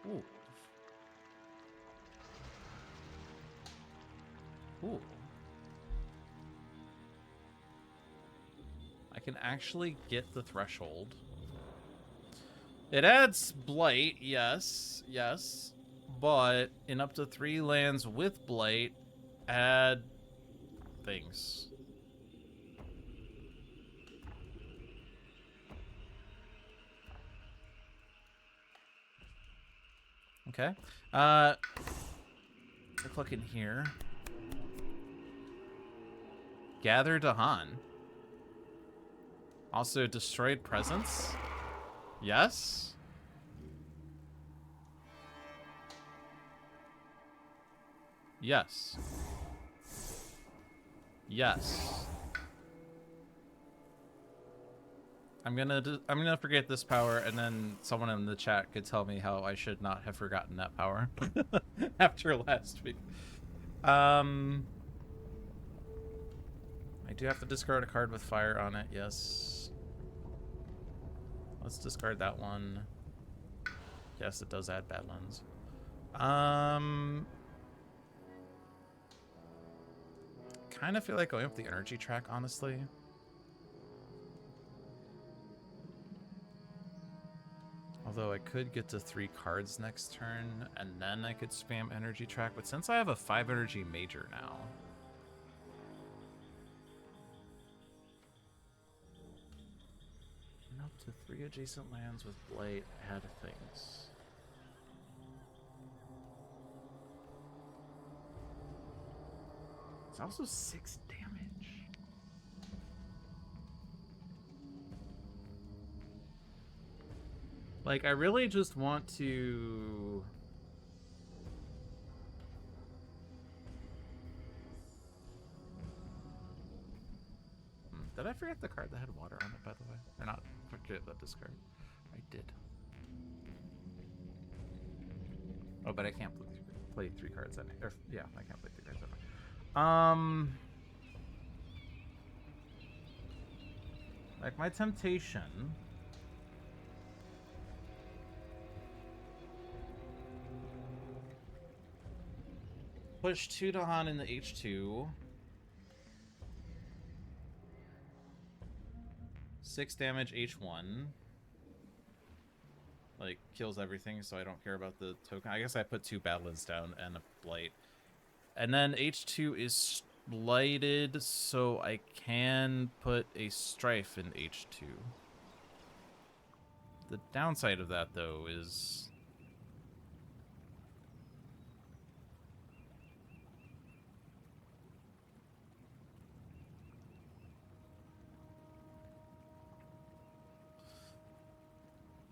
Ooh. Ooh. I can actually get the threshold. It adds blight, yes, yes. But in up to 3 lands with blight, add things. Okay. Look in here. Gather Dahan. Also, destroyed presence. Yes. Yes. Yes. I'm gonna forget this power, and then someone in the chat could tell me how I should not have forgotten that power after last week. I do have to discard a card with fire on it. Yes. Let's discard that one. Yes, it does add Badlands. Kind of feel like going up the energy track, honestly. Although I could get to 3 cards next turn, and then I could spam energy track. But since I have a 5 energy major now, and up to 3 adjacent lands with blight, add things. It's also 6 damage. Like, I really just want to... Did I forget the card that had water on it, by the way? Or not forget that discard? I did. Oh, but I can't play 3 cards in it. Or, yeah, I can't play 3 cards in it. Like, my temptation... Push 2 Dahan in the H2. 6 damage H1. Like, kills everything, so I don't care about the token. I guess I put 2 Badlands down and a Blight. And then H2 is blighted, so I can put a Strife in H2. The downside of that, though, is...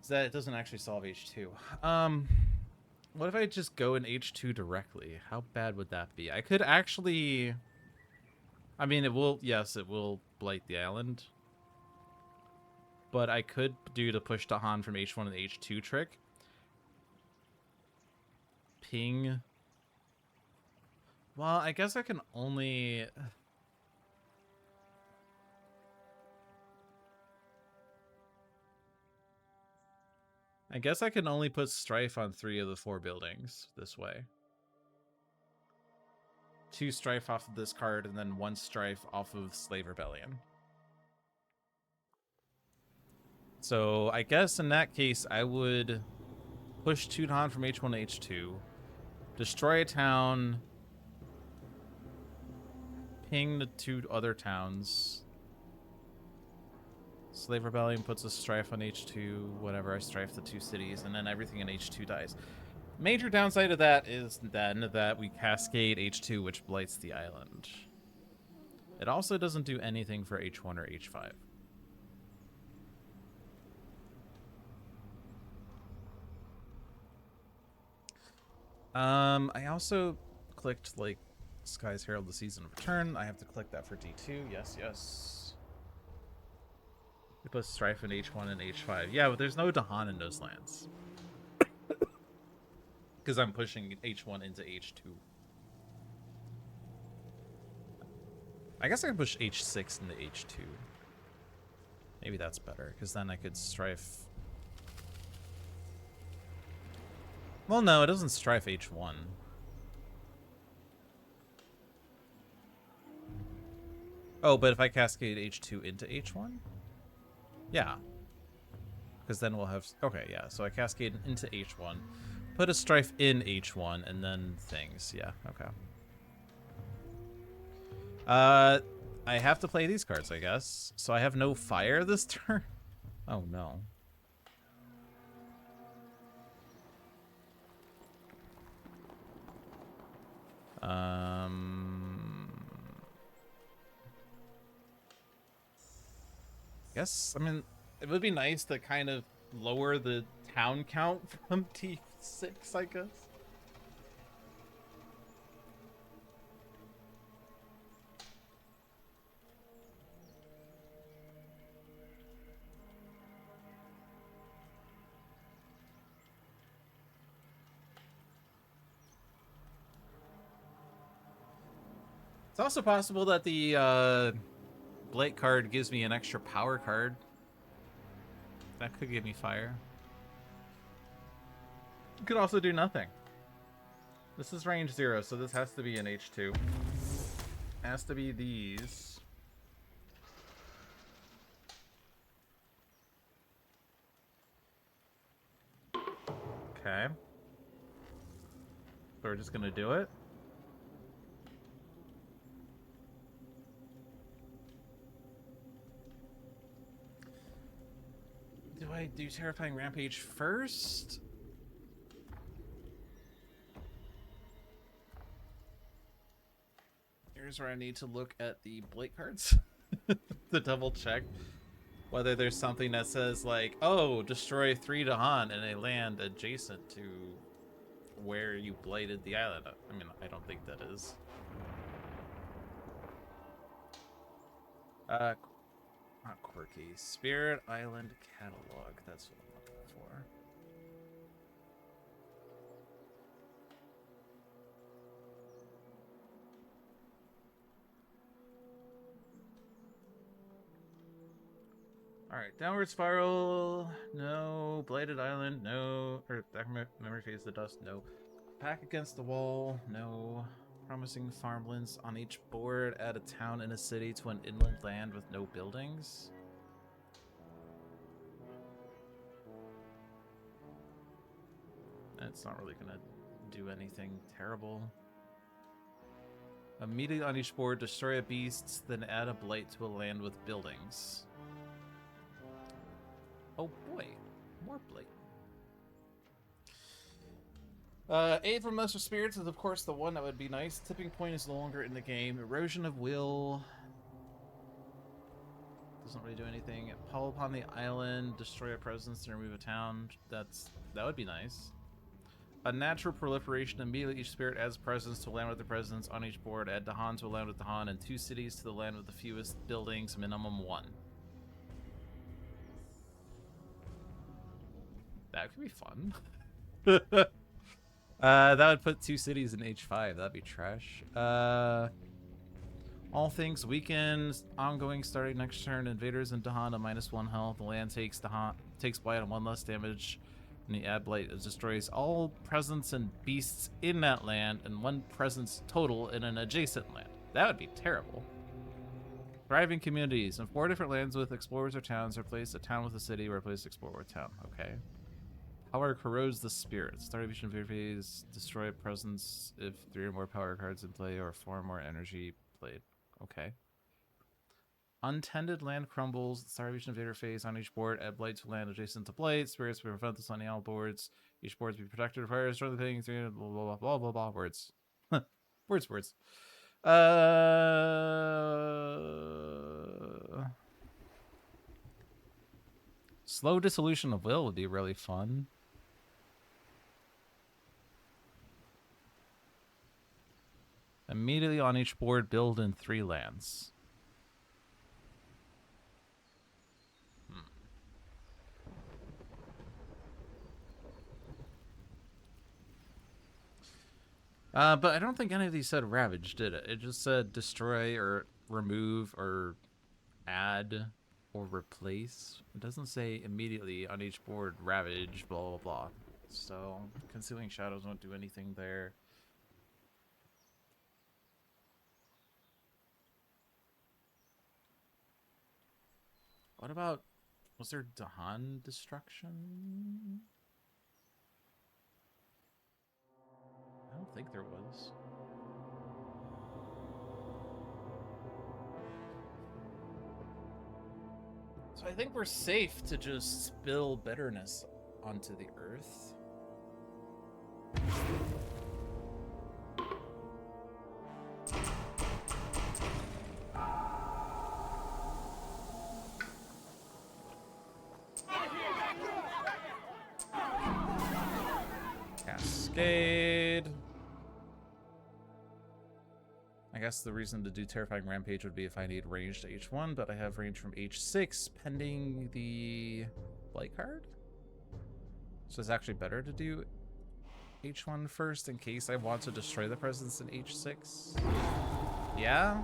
that it doesn't actually solve H2. What if I just go in H2 directly? How bad would that be? I could actually... I mean, it will... Yes, it will blight the island. But I could do the push to Han from H1 and H2 trick. Ping. Well, I guess I can only... I guess I can only put Strife on 3 of the 4 buildings this way. 2 Strife off of this card, and then 1 Strife off of Slave Rebellion. So I guess in that case, I would push Tudhan from H1 to H2, destroy a town, ping the 2 other towns. Slave Rebellion puts a Strife on H2, whatever, I Strife the 2 cities, and then everything in H2 dies. Major downside of that is then that we cascade H2, which blights the island. It also doesn't do anything for H1 or H5. I also clicked, like, Sky's Herald the Season of Return. I have to click that for D2. Yes, yes. We put Strife in H1 and H5. Yeah, but there's no Dahan in those lands. Because I'm pushing H1 into H2. I guess I can push H6 into H2. Maybe that's better, because then I could Strife... Well, no, it doesn't Strife H1. Oh, but if I cascade H2 into H1? Yeah. Because then we'll have... Okay, yeah, so I cascade into H1. Put a Strife in H1, and then things. Yeah, okay. I have to play these cards, I guess. So I have no fire this turn? Oh, no. Guess, I mean, it would be nice to kind of lower the town count from T6, I guess. It's also possible that the Blight card gives me an extra power card. That could give me fire. It could also do nothing. This is range 0, so this has to be an H2. Has to be these. Okay. So we're just gonna do it. Do I do Terrifying Rampage first? Here's where I need to look at the Blight cards to double check whether there's something that says like, oh, destroy 3 Dahan in a land adjacent to where you blighted the island. I mean, I don't think that is. Not quirky. Spirit Island Catalog. That's what I'm looking for. Alright, Downward Spiral, no. Blighted Island, no. Or Memory Phase the Dust, no. Pack Against the Wall, no. Promising Farmlands on each board. Add a town and a city to an inland land with no buildings. It's not really gonna do anything terrible. Immediately on each board, destroy a beast, then add a blight to a land with buildings. Oh boy, more blight. Aid from Lesser Spirits is of course the one that would be nice. Tipping Point is no longer in the game. Erosion of Will. Doesn't really do anything. Pull upon the island, destroy a presence, and remove a town. That would be nice. A natural proliferation. Immediately each spirit adds presence to a land with the presence on each board. Add Dahan to a land with Dahan, and 2 cities to the land with the fewest buildings, minimum 1. That could be fun. That would put 2 cities in H5. That'd be trash. All things weakened. Ongoing starting next turn. Invaders in Dahan at -1 health. The land takes blight on 1 less damage. And the add blight destroys all presence and beasts in that land and 1 presence total in an adjacent land. That would be terrible. Thriving communities. In 4 different lands with explorers or towns, replace a town with a city, replace explorer with town. Okay. Power corrodes the spirit. Starvation phase. Destroy a presence if 3 or more power cards in play or 4 or more energy played. Okay. Untended land crumbles. Starvation invader phase on each board. Add blight to land adjacent to blight. Spirits will prevent this on all boards. Each board to be protected of fire. Destroy the thing. Blah blah blah blah blah. Words. Words. Slow dissolution of will would be really fun. Immediately on each board, build in 3 lands. But I don't think any of these said ravage, did it? It just said destroy or remove or add or replace. It doesn't say immediately on each board ravage, blah, blah, blah. So, concealing shadows won't do anything there. What about, was there Dahan destruction? I don't think there was. So I think we're safe to just spill bitterness onto the earth. Cascade. I guess the reason to do Terrifying Rampage would be if I need range to H1, but I have range from H6 pending the Blight card. So it's actually better to do H1 first in case I want to destroy the presence in H6. Yeah?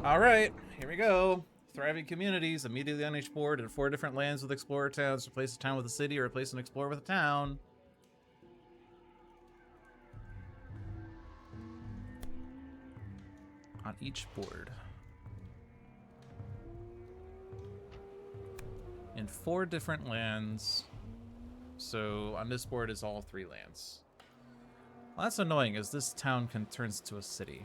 Alright, here we go. Thriving communities, immediately on each board, in 4 different lands with explorer towns. Replace a town with a city, or replace an explorer with a town. On each board. In 4 different lands. So on this board is all 3 lands. Well, that's annoying, as this town turns into a city.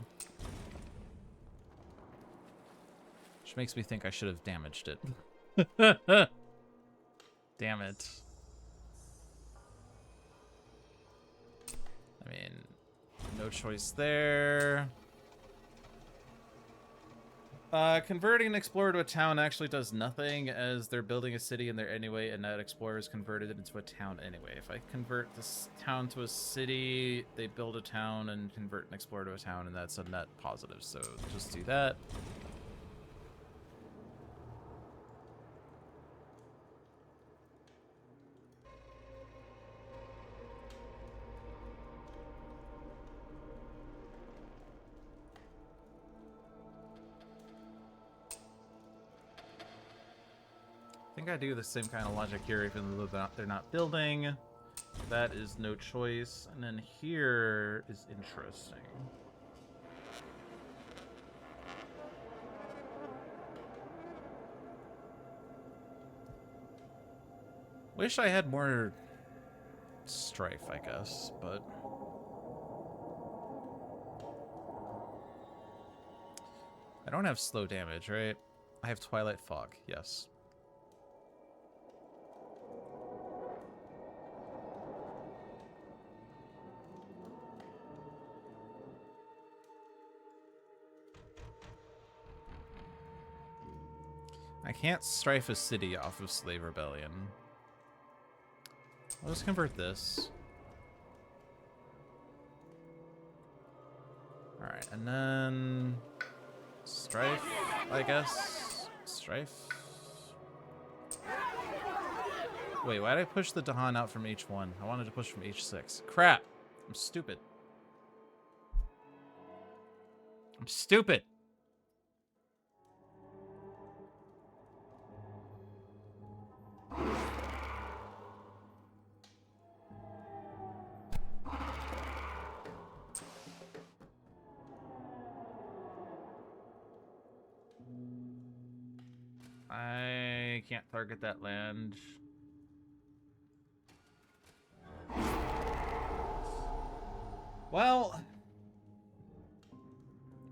Which makes me think I should have damaged it. Damn it. I mean, no choice there. Converting an explorer to a town actually does nothing, as they're building a city in there anyway, and that explorer is converted into a town anyway. If I convert this town to a city, they build a town and convert an explorer to a town, and that's a net positive, so just do that. I think I do the same kind of logic here, even though they're not building. That is no choice. And then here is interesting. Wish I had more strife, I guess, but... I don't have slow damage, right? I have Twilight Fog, yes. I can't strife a city off of Slave Rebellion. I'll just convert this. Alright, and then... Strife, I guess? Strife? Wait, why did I push the Dahan out from H1? I wanted to push from H6. Crap! I'm stupid. I'm stupid! I can't target that land. Well,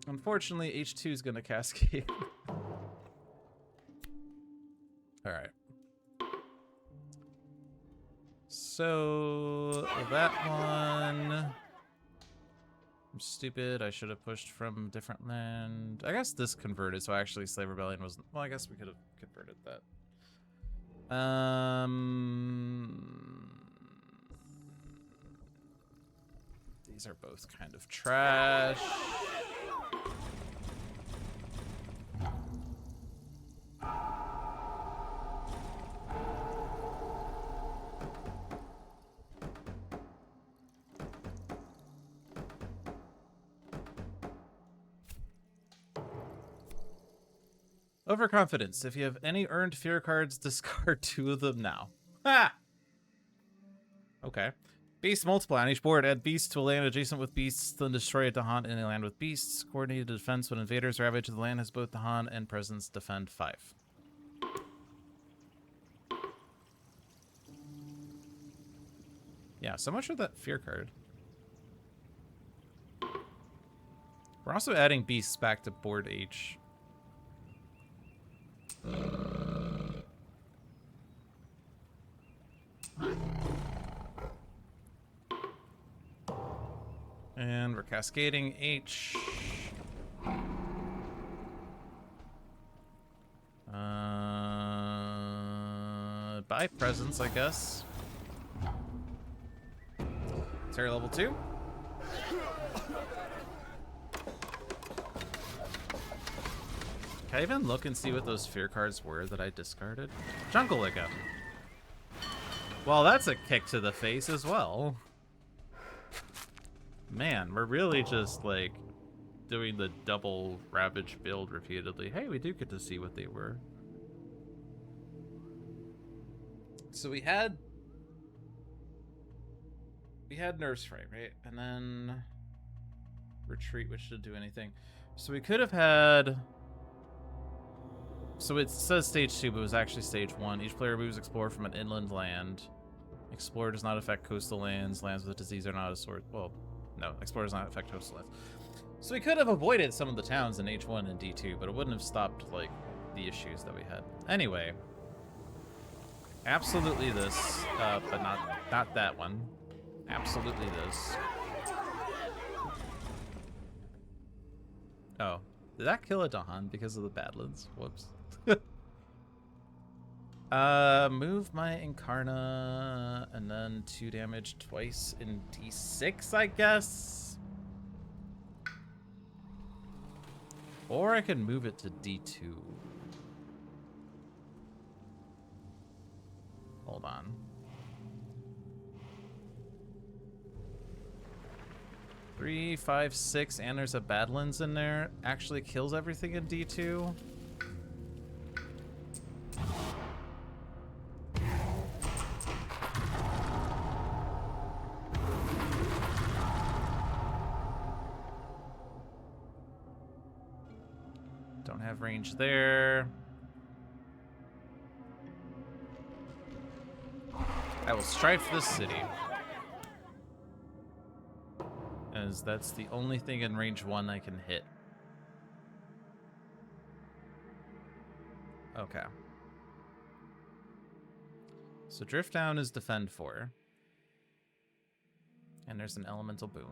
unfortunately, H2 is going to cascade. All right. So that one... I'm stupid. I should have pushed from a different land. I guess this converted, so actually Slave Rebellion wasn't... Well, I guess we could have converted that. These are both kind of trash. Overconfidence. If you have any earned fear cards, discard 2 of them now. Ha! Okay. Beasts multiply on each board. Add beasts to a land adjacent with beasts, then destroy it to haunt in a land with beasts. Coordinated defense when invaders ravage the land has both the haunt and presence. Defend 5. Yeah, so much of that fear card. We're also adding beasts back to board H. And we're cascading H. Buy presents, I guess. Terry level 2. Can I even look and see what those fear cards were that I discarded? Jungle again. Well, that's a kick to the face as well. Man, we're really just like doing the double Ravage build repeatedly. Hey, we do get to see what they were. So we had Nerve Spray, right? And then Retreat, which didn't do anything. So we could have had... So it says stage 2, but it was actually stage 1. Each player moves Explore from an inland land. Explore does not affect coastal lands. Lands with disease are not a source. Well, no, Explore does not affect coastal lands. So we could have avoided some of the towns in H1 and D2, but it wouldn't have stopped, like, the issues that we had. Anyway. Absolutely this, but not that one. Absolutely this. Oh. Did that kill a Dahan because of the Badlands? Whoops. Move my Incarna and then 2 damage twice in D6, I guess. Or I can move it to D2. Hold on. Three, 5, 6, and there's a Badlands in there. Actually kills everything in D2. Don't have range there. I will strife this city. As that's the only thing in range 1 I can hit. Okay. So Drift Down is Defend 4. And there's an Elemental Boon.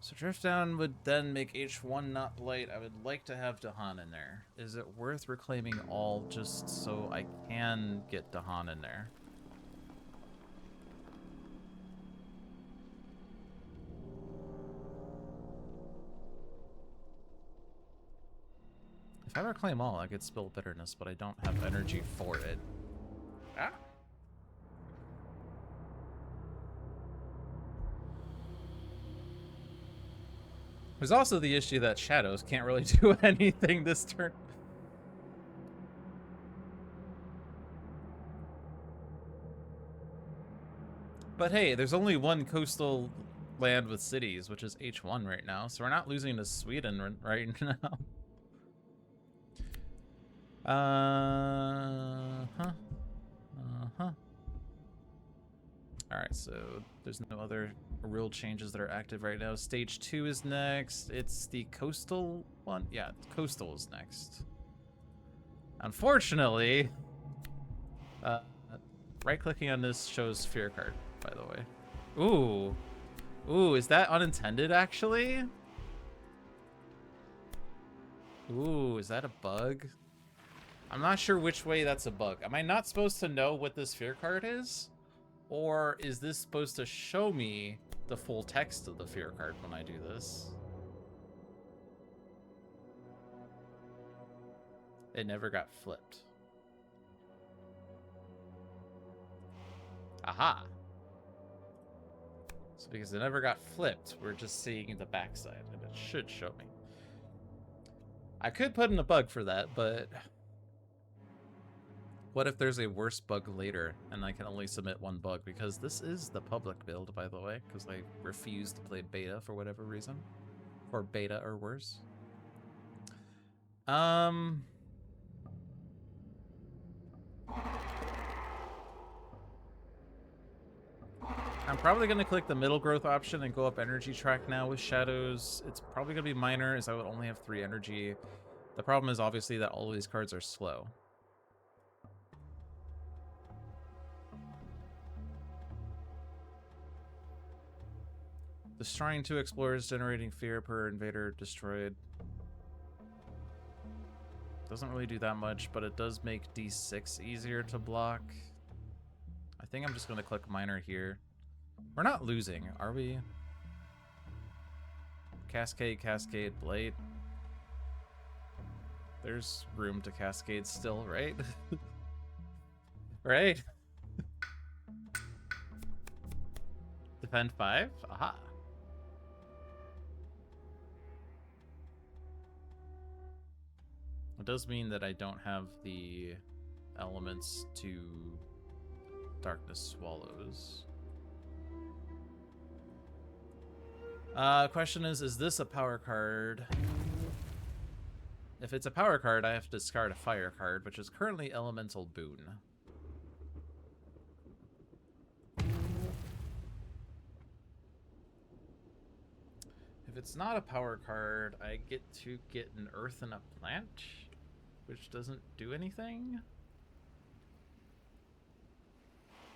So Drift Down would then make H1 not Blight. I would like to have Dahan in there. Is it worth reclaiming all just so I can get Dahan in there? If I reclaim all, I could spill Bitterness, but I don't have energy for it. Ah. There's also the issue that Shadows can't really do anything this turn. But hey, there's only one coastal land with cities, which is H1 right now, so we're not losing to Sweden right now. Alright, so there's no other real changes that are active right now. Stage 2 is next. It's the coastal one? Yeah, coastal is next. Unfortunately, right-clicking on this shows Fear card, by the way. Ooh. Ooh, is that unintended, actually? Ooh, is that a bug? I'm not sure which way that's a bug. Am I not supposed to know what this Fear card is? Or is this supposed to show me the full text of the Fear card when I do this? It never got flipped. Aha! So because it never got flipped, we're just seeing the backside, and it should show me. I could put in a bug for that, but what if there's a worse bug later and I can only submit one bug? Because this is the public build, by the way, because I refuse to play beta for whatever reason. Or beta or worse. I'm probably going to click the middle growth option and go up energy track now with Shadows. It's probably going to be minor, as I would only have 3 energy. The problem is obviously that all of these cards are slow. Destroying 2 explorers, generating fear per invader destroyed. Doesn't really do that much, but it does make D6 easier to block. I think I'm just going to click minor here. We're not losing, are we? Cascade, Cascade, Blade. There's room to Cascade still, right? Right? Defend 5? Aha. It does mean that I don't have the elements to Darkness Swallows. Question is this a power card? If it's a power card, I have to discard a fire card, which is currently Elemental Boon. If it's not a power card, I get to get an earth and a plant, which doesn't do anything.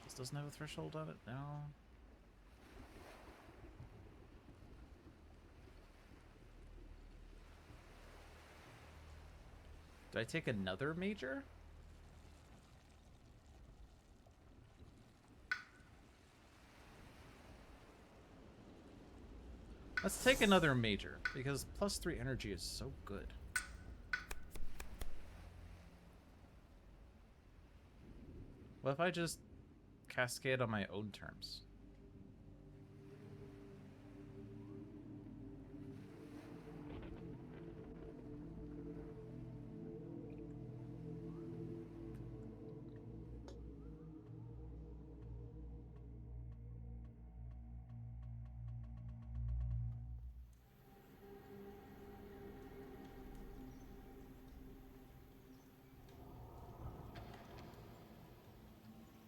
This doesn't have a threshold on it? No. Do I take another major? Let's take another major, because +3 energy is so good. What if I just cascade on my own terms?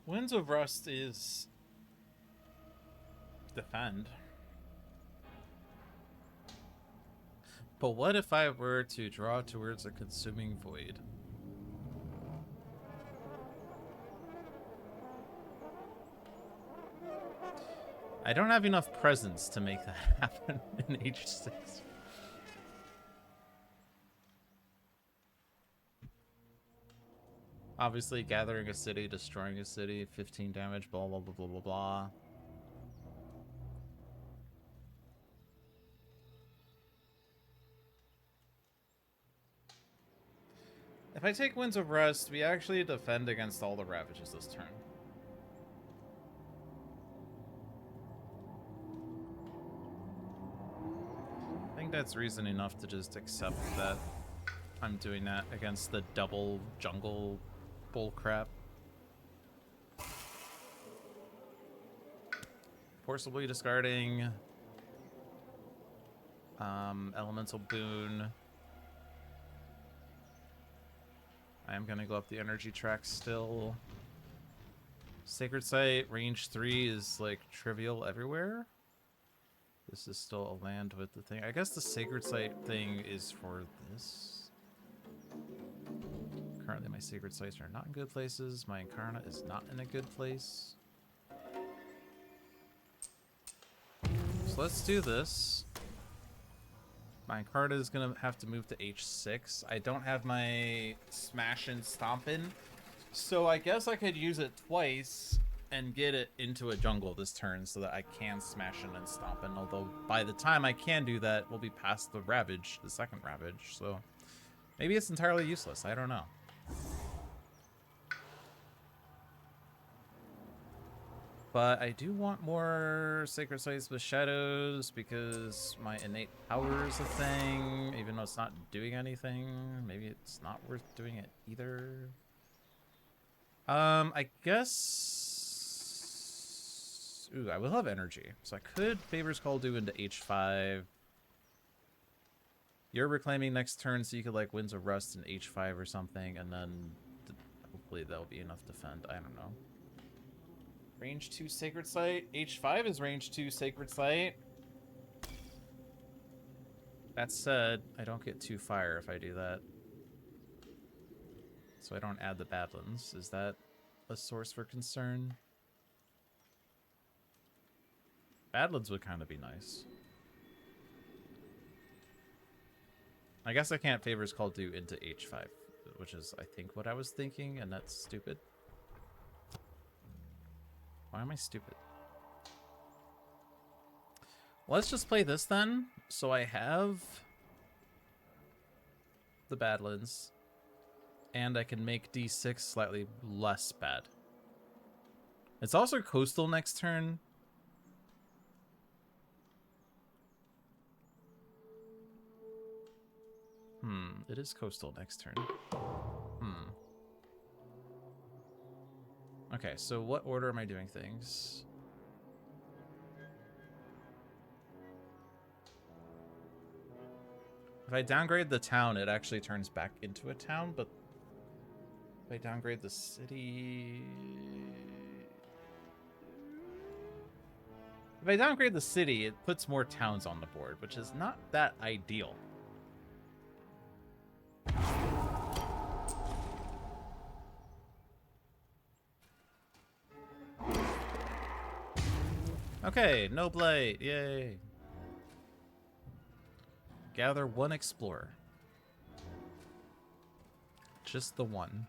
Winds of Rust is defend. But what if I were to draw towards a consuming void? I don't have enough presence to make that happen in H6. Obviously, gathering a city, destroying a city, 15 damage, blah, blah, blah, blah, blah, blah. If I take Winds of Rest, we actually defend against all the Ravages this turn. I think that's reason enough to just accept that I'm doing that against the double jungle bullcrap. Forcibly discarding Elemental Boon. I am gonna go up the energy track still. Sacred Site, range 3 is like trivial everywhere. This is still a land with the thing. I guess the Sacred Site thing is for this. Currently my Sacred Sites are not in good places. My Incarna is not in a good place. So let's do this. My Incarna is gonna have to move to H6. I don't have my Smash and Stompin', so I guess I could use it twice and get it into a jungle this turn so that I can Smash in and Stompin'. Although by the time I can do that, we'll be past the Ravage, the second Ravage. So maybe it's entirely useless. I don't know. But I do want more Sacred Sites with Shadows because my innate power is a thing, even though it's not doing anything. Maybe it's not worth doing it either. I guess... Ooh, I will have energy. So I could Favor's Call do into H5. You're reclaiming next turn, so you could like Winds of Rust in H5 or something, and then hopefully that'll be enough defend. I don't know. Range 2 Sacred Site. H5 is range 2 Sacred Site. That said, I don't get 2 fire if I do that. So I don't add the Badlands. Is that a source for concern? Badlands would kind of be nice. I guess I can't Favor's Call do into H5, which is, I think, what I was thinking, and that's stupid. Why am I stupid? Let's just play this then. So I have the Badlands, and I can make D6 slightly less bad. It's also coastal next turn. It is coastal next turn. Okay, so what order am I doing things? If I downgrade the town, it actually turns back into a town, but if I downgrade the city... If I downgrade the city, it puts more towns on the board, which is not that ideal. Okay, no blight, yay. Gather 1 explorer. Just the 1.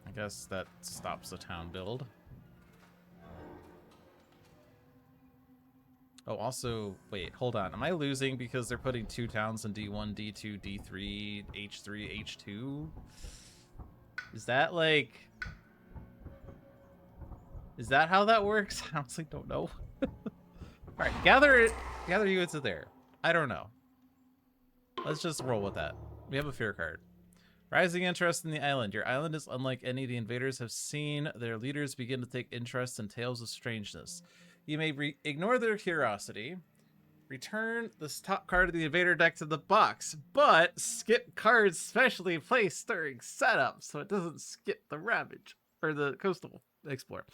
I guess that stops the town build. Oh, also, wait, hold on. Am I losing because they're putting 2 towns in D1, D2, D3, H3, H2? Is that like... Is that how that works? I honestly don't know. Alright, gather units there. I don't know. Let's just roll with that. We have a fear card. Rising interest in the island. Your island is unlike any the invaders have seen. Their leaders begin to take interest in tales of strangeness. You may ignore their curiosity. Return this top card of the invader deck to the box, but skip cards specially placed during setup so it doesn't skip the Ravage or the Coastal Explorer.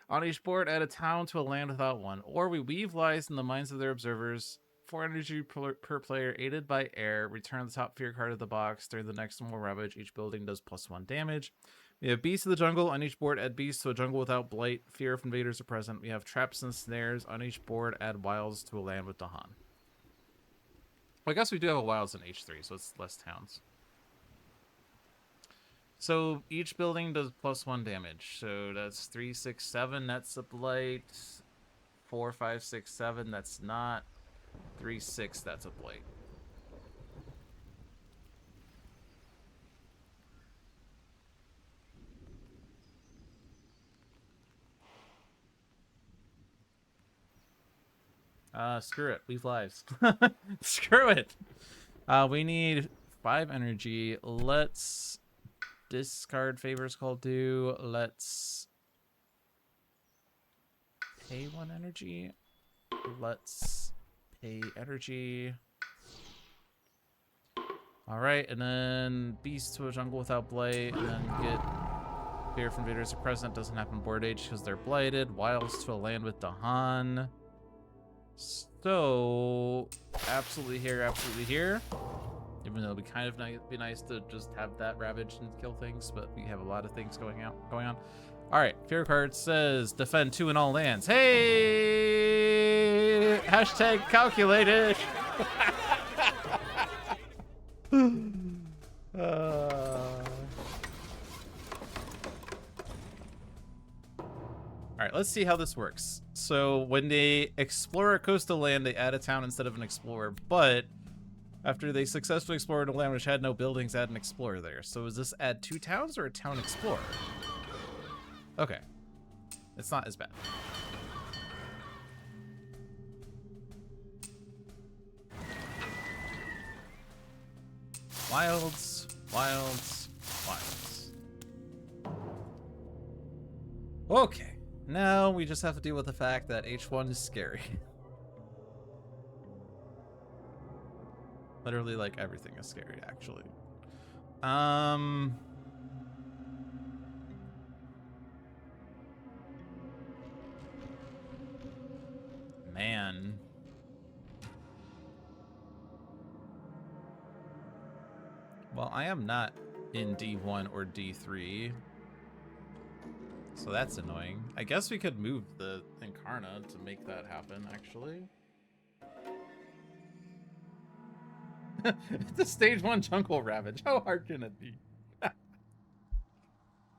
On each board, add a town to a land without one, or we weave lies in the minds of their observers 4 energy per player, aided by air. Return the top fear card of the box. During the next normal ravage, each building does +1 damage. We have Beasts of the Jungle. On each board, add Beasts to a jungle without blight. Fear if invaders are present. We have Traps and Snares. On each board, add Wilds to a land with Dahan. Well, I guess we do have a Wilds in H3, so it's less towns. So each building does +1 damage. So that's 3, 6, 7. That's a blight. 4, 5, 6, 7. That's not. 3, 6. That's a blight. Screw it. Leave lives. Screw it. We need 5 energy. Let's discard Favors Call Due. Let's pay 1 energy. Let's pay energy. Alright, and then Beast to a jungle without blight, and then get Fear if invaders are present. Doesn't happen board age because they're blighted. Wilds to a land with Dahan. So, absolutely here. Even though it'd be kind of be nice to just have that ravage and kill things, but we have a lot of things going on. All right, fear card says defend 2 in all lands. Hey, hashtag calculated. All right, let's see how this works. So when they explore a coastal land, they add a town instead of an explorer, but after they successfully explored a land which had no buildings, add an explorer there. So is this add 2 towns or a town explorer? Okay. It's not as bad. Wilds. Okay. Now we just have to deal with the fact that H1 is scary. Literally, like, everything is scary, actually. Man. Well, I am not in D1 or D3. So that's annoying. I guess we could move the Incarna to make that happen, actually. It's a stage 1 jungle ravage. How hard can it be?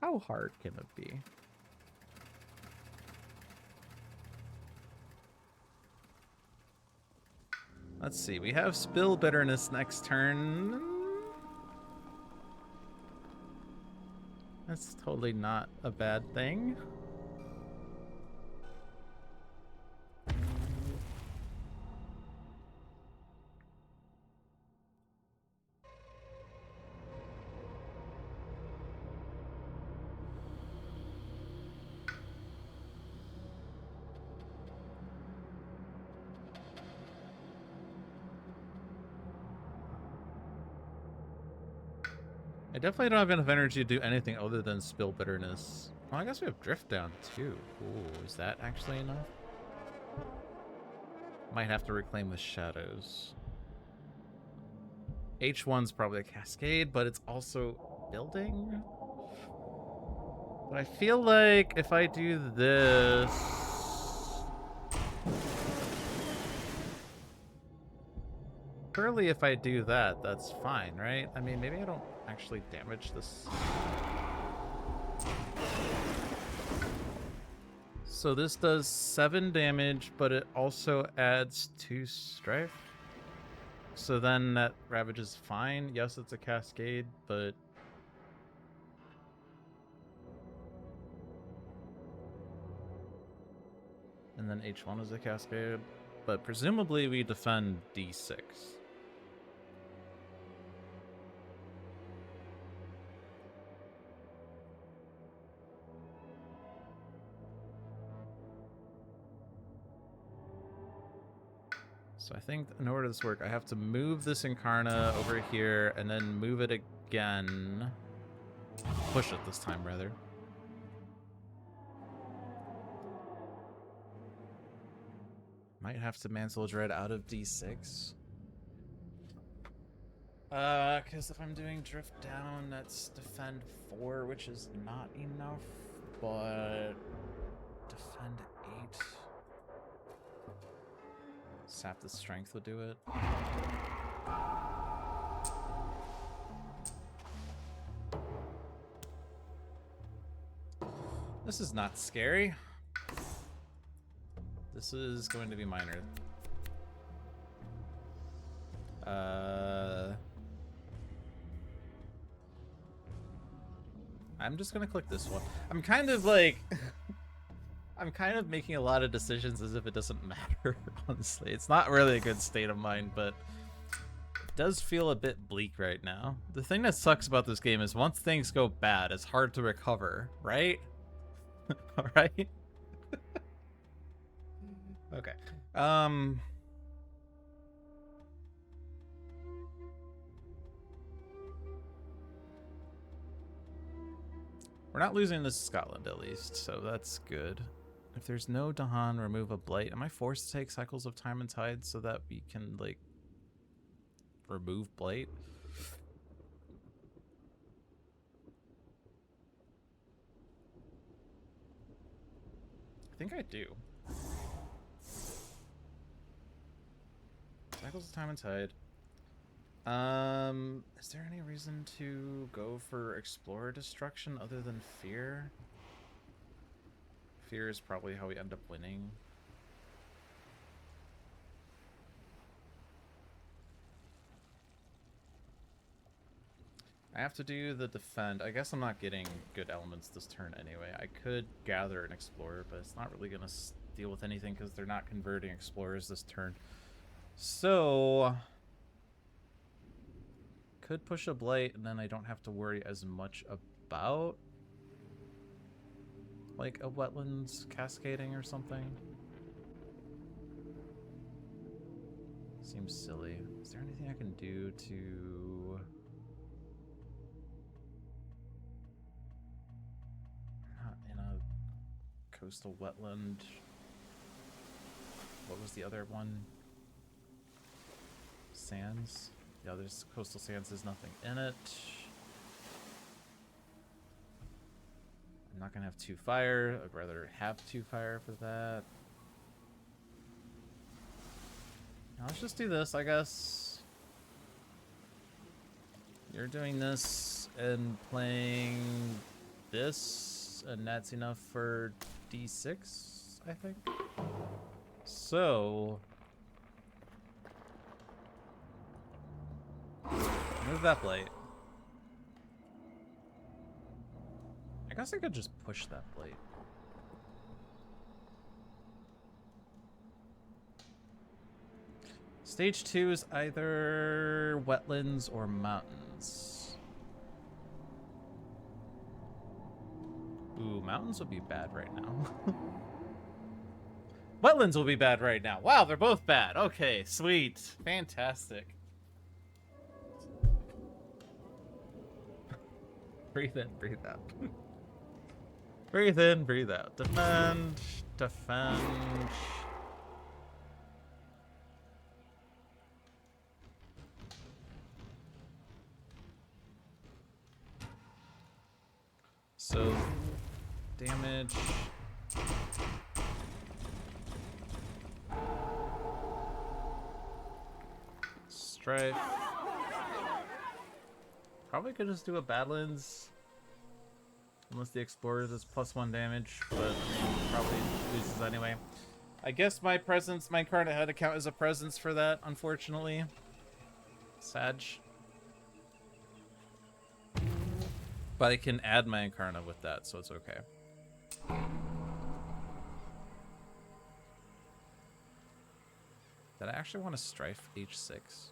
How hard can it be? Let's see. We have Spill Bitterness next turn. That's totally not a bad thing. I definitely don't have enough energy to do anything other than Spill Bitterness. Well, I guess we have Drift down too. Ooh, is that actually enough? Might have to reclaim with Shadows. H1's probably a Cascade, but it's also building. But I feel like if I do this... Surely if I do that, that's fine, right? I mean, maybe I don't actually damage this. So this does 7 damage, but it also adds 2 strife. So then that ravage is fine. Yes, it's a cascade, but... And then H1 is a cascade. But presumably we defend D6. So I think in order for this to work, I have to move this Incarna over here and then move it again. Push it this time, rather. Might have to Mantle Dread out of D6. Because if I'm doing Drift Down, that's Defend 4, which is not enough, but Defend 8. Sap the Strength would do it. This is not scary. This is going to be minor. I'm just gonna click this one. I'm kind of like... I'm kind of making a lot of decisions as if it doesn't matter, honestly. It's not really a good state of mind, but it does feel a bit bleak right now. The thing that sucks about this game is once things go bad, it's hard to recover, right? Alright? Okay. We're not losing this Scotland, at least, so that's good. If there's no Dahan, remove a Blight. Am I forced to take Cycles of Time and Tide so that we can, like, remove Blight? I think I do. Cycles of Time and Tide. Is there any reason to go for Explorer Destruction other than Fear? Fear is probably how we end up winning. I have to do the Defend. I guess I'm not getting good elements this turn anyway. I could gather an Explorer, but it's not really going to deal with anything because they're not converting Explorers this turn. So... could push a Blight, and then I don't have to worry as much about like a Wetlands cascading or something. Seems silly. Is there anything I can do to... not in a coastal wetland. What was the other one? Sands? Yeah, there's coastal sands, there's nothing in it. I'm not gonna have 2 fire. I'd rather have 2 fire for that. Now, let's just do this, I guess. You're doing this and playing this, and that's enough for D6, I think. So... move that Blight. I guess I could just push that Blight. Stage 2 is either wetlands or mountains. Ooh, mountains would be bad right now. Wetlands will be bad right now. Wow, they're both bad. Okay, sweet. Fantastic. Breathe in, breathe out. Breathe in, breathe out. Defend, defend. So, damage. Strife. Probably could just do a Badlands. Unless the Explorer does +1 damage, but I mean, probably loses anyway. I guess my presence, my Incarnate had to count as a presence for that, unfortunately. Sag. But I can add my Incarnate with that, so it's okay. Did I actually want to Strife H6?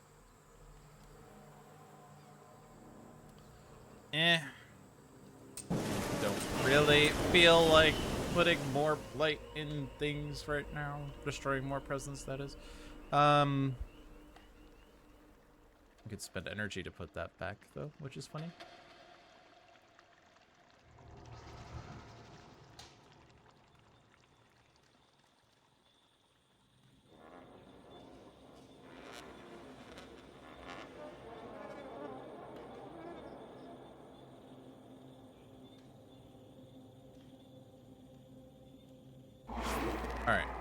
Don't really feel like putting more light in things right now. Destroying more presence, that is. I could spend energy to put that back, though, which is funny.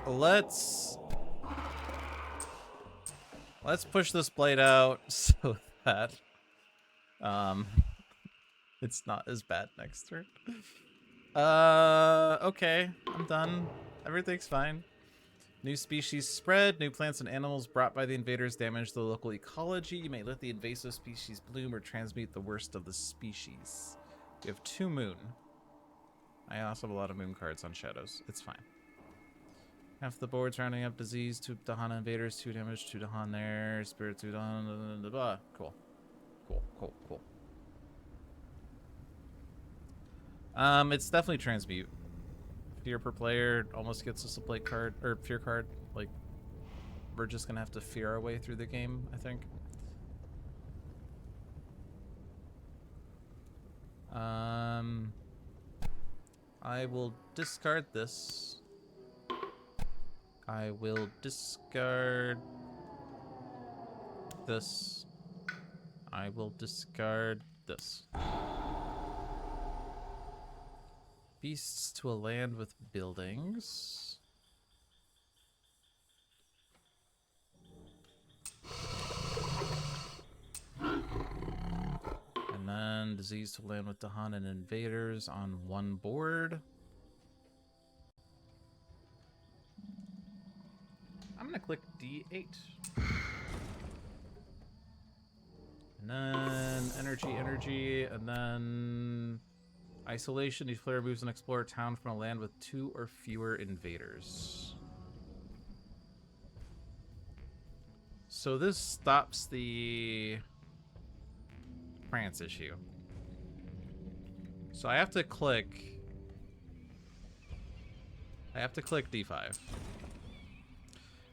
let's push this blade out so that it's not as bad next turn. Okay, I'm done. Everything's fine. New species spread. New plants and animals brought by the invaders damage the local ecology. You may let the invasive species bloom or transmute the worst of the species. We have 2 moon. I also have a lot of moon cards on shadows. It's fine. Half the board's rounding up disease. 2 Dahana invaders. 2 damage. 2 Dahan there. Spirit 2 Dahan. Blah, blah. Cool. Cool. It's definitely transmute. Fear per player almost gets us a plate card or fear card. Like, we're just gonna have to fear our way through the game, I think. I will discard this. I will discard this. I will discard this. Beasts to a land with buildings. And then disease to land with Dahan and invaders on 1 board. I'm gonna click D8. And then energy, and then isolation. Each player moves and explore a town from a land with 2 or fewer invaders. So this stops the France issue. So I have to click D5.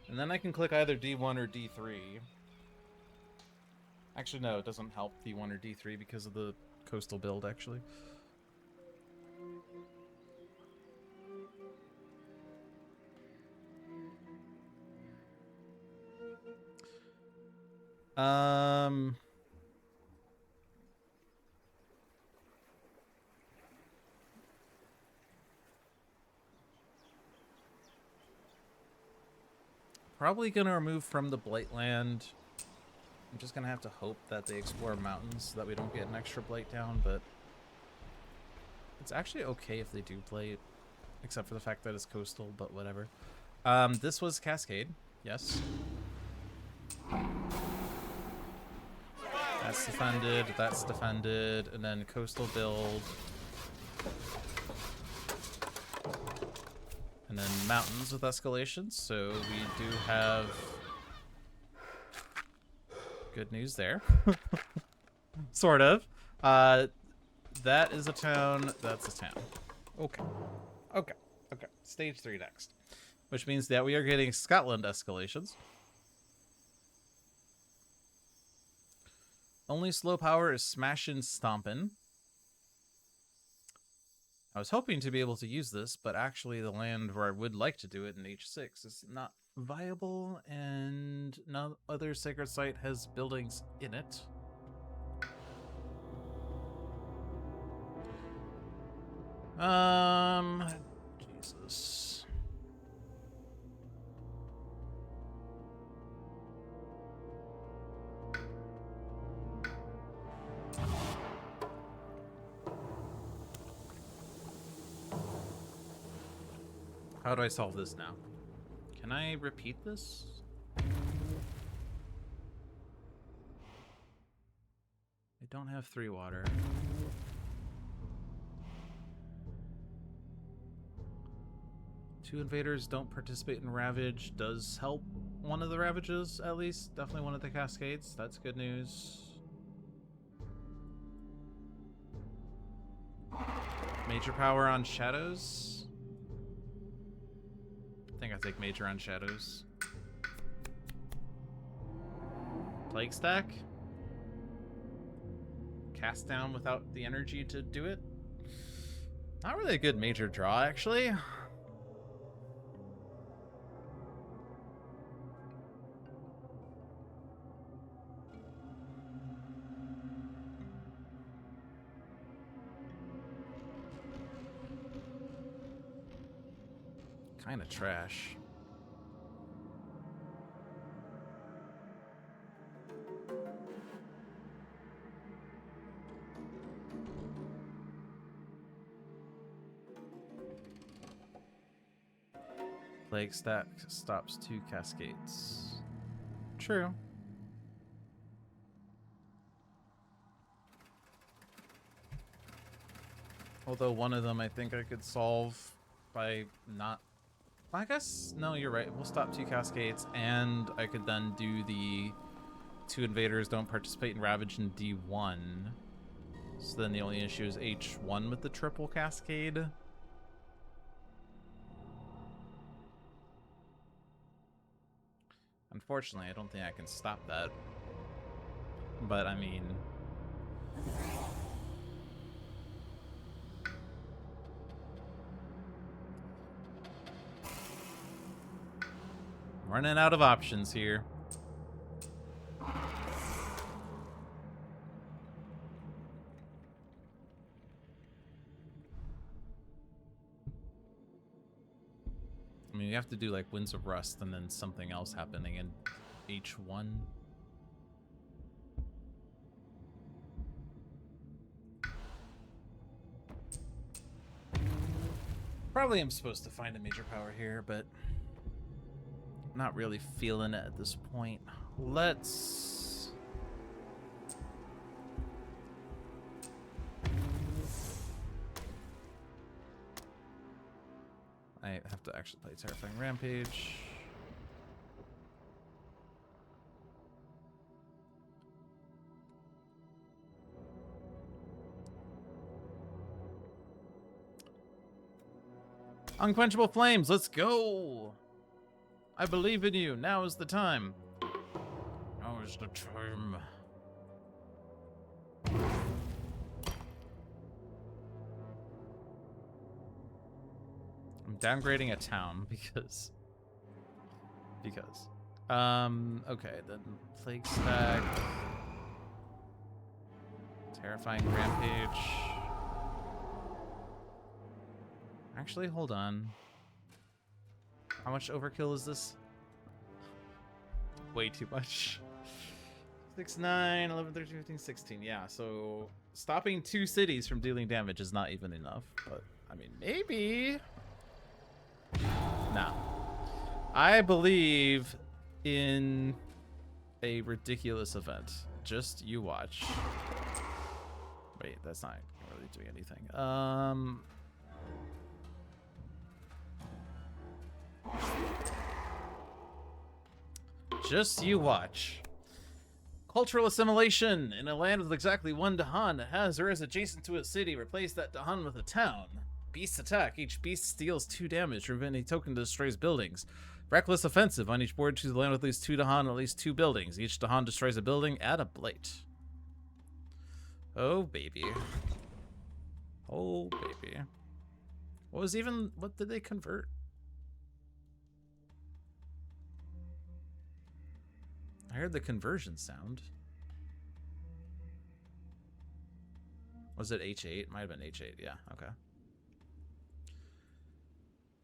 And then I can click either D1 or D3. Actually, no, it doesn't help D1 or D3 because of the coastal build, actually. Probably gonna remove from the Blight land. I'm just gonna have to hope that they explore mountains so that we don't get an extra Blight down, but it's actually okay if they do play it, except for the fact that it's coastal, but whatever. This was Cascade, yes. That's defended, and then coastal build. And then mountains with escalations, so we do have good news there. Sort of. That is a town, that's a town. Okay. Stage 3 next. Which means that we are getting Scotland escalations. Only slow power is Smashin' Stompin'. I was hoping to be able to use this, but actually the land where I would like to do it in H6 is not viable, and no other sacred site has buildings in it. Jesus. How do I solve this now? Can I repeat this? I don't have 3 water. Two invaders don't participate in Ravage does help one of the Ravages, at least. Definitely one of the Cascades. That's good news. Major power on Shadows. I think I take major on Shadows. Plague Stack. Cast down without the energy to do it. Not really a good major draw, actually. Kind of trash. plague stack stops 2 cascades. True. Although one of them I think I could solve by not... I guess, no, you're right. We'll stop 2 cascades, and I could then do the 2 invaders don't participate in Ravage in D1. So then the only issue is H1 with the triple cascade. Unfortunately, I don't think I can stop that. But, I mean... running out of options here. I mean, you have to do like Winds of Rust and then something else happening in H1. Probably I'm supposed to find a major power here, but not really feeling it at this point. Let's... I have to actually play Terrifying Rampage. Unquenchable Flames, let's go! I believe in you. Now is the time. Now is the time. I'm downgrading a town because. Okay, then Plague Stack. Terrifying Rampage. Actually, hold on. How much overkill is this? Way too much. 6, 9, 11, 13, 15, 16. Yeah, so stopping 2 cities from dealing damage is not even enough. But, I mean, maybe. No. I believe in a ridiculous event. Just you watch. Wait, that's not really doing anything. Just you watch. Cultural assimilation. In a land with exactly 1 Dahan that has or is adjacent to a city, replace that Dahan with a town. Beasts attack. Each beast steals 2 damage from any token that destroys buildings. Reckless offensive. On each board, choose a land with at least 2 Dahan and at least 2 buildings. Each Dahan destroys a building, add a blight. Oh, baby. Oh, baby. What did they convert? I heard the conversion sound. Was it H8? Might have been H8, yeah, okay.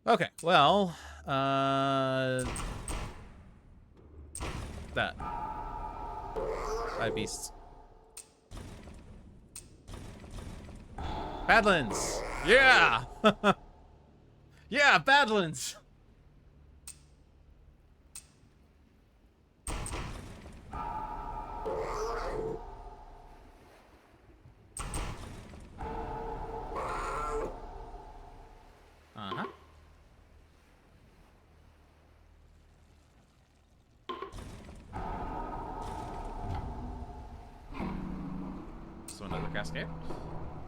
Okay, well, that. 5 beasts. Badlands! Yeah! Yeah, Badlands! Uh-huh. So another cascade?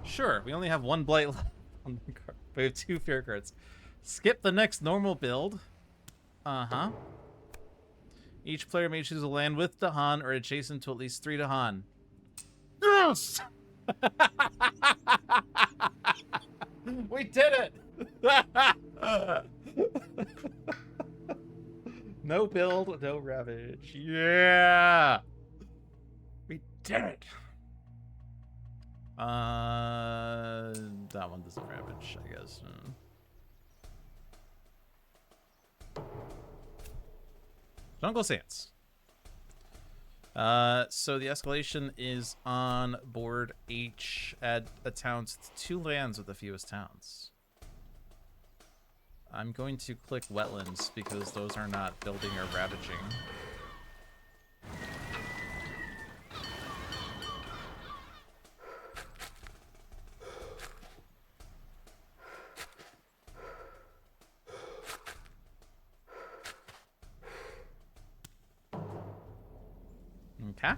Sure, we only have 1 blight left on the card. We have 2 fear cards. Skip the next normal build. Uh-huh. Each player may choose a land with Dahan or adjacent to at least 3 Dahan. Yes! We did it! No build, no ravage. Yeah! We did it! That one doesn't ravage, I guess. Jungle Sands. So the escalation is on board H. Add a town to 2 lands with the fewest towns. I'm going to click wetlands because those are not building or ravaging. Okay.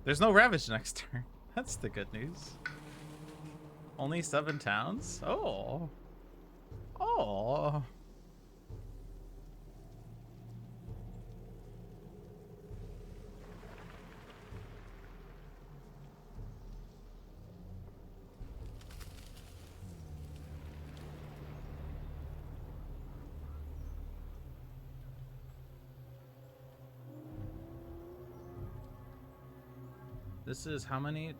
There's no ravage next turn. That's the good news. Only 7 towns? Oh. Oh. This is how many?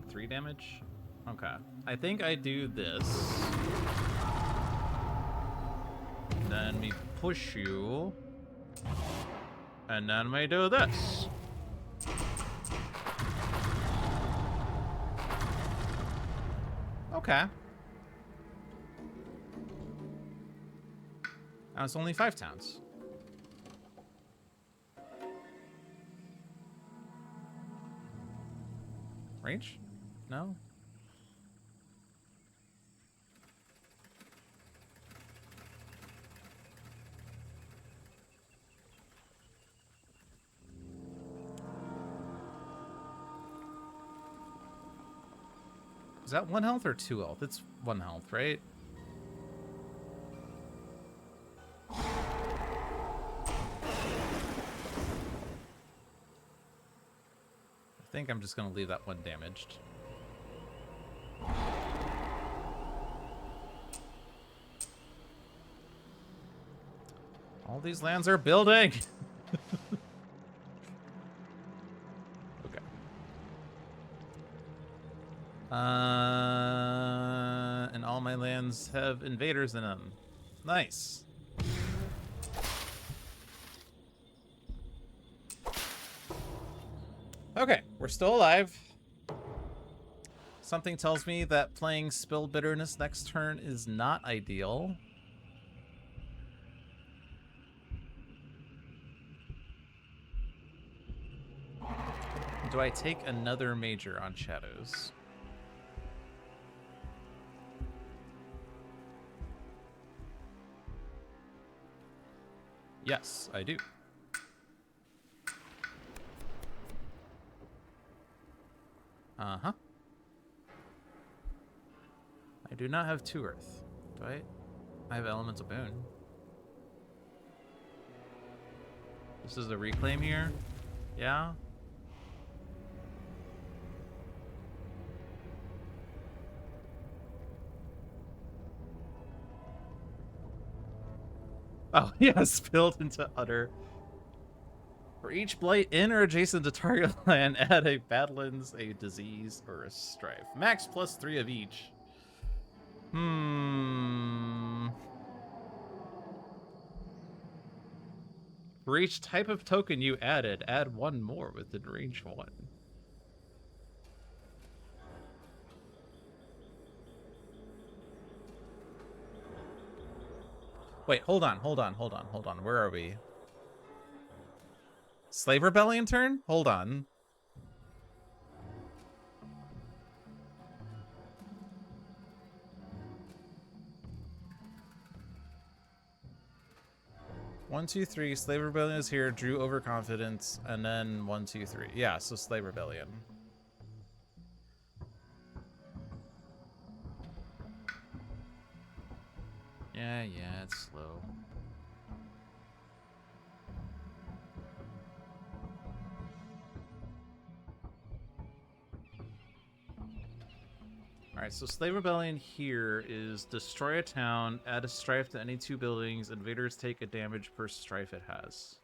3 damage? Okay. I think I do this. Then we push you. And then we do this. Okay. Now it's only 5 towns. Range? No? Is that 1 health or 2 health? It's 1 health, right? I think I'm just gonna leave that one damaged. All these lands are building! Okay. And all my lands have invaders in them. Nice. Okay, we're still alive. Something tells me that playing Spill Bitterness next turn is not ideal. Do I take another major on Shadows? Yes, I do. Uh-huh. I do not have 2 Earth. Do I? I have Elemental Boon. This is the reclaim here? Yeah? Oh, yeah, spilled into utter. For each blight in or adjacent to target land, add a Badlands, a disease, or a strife. Max +3 of each. For each type of token you added, add 1 more within range 1. Wait, hold on. Where are we? Slave Rebellion turn? Hold on. One, two, three. Slave Rebellion is here. Drew Overconfidence, and then 1, 2, 3. Yeah, so Slave Rebellion. Yeah, it's slow. Alright, so Slave Rebellion here is destroy a town, add a strife to any 2 buildings, invaders take a damage per strife it has.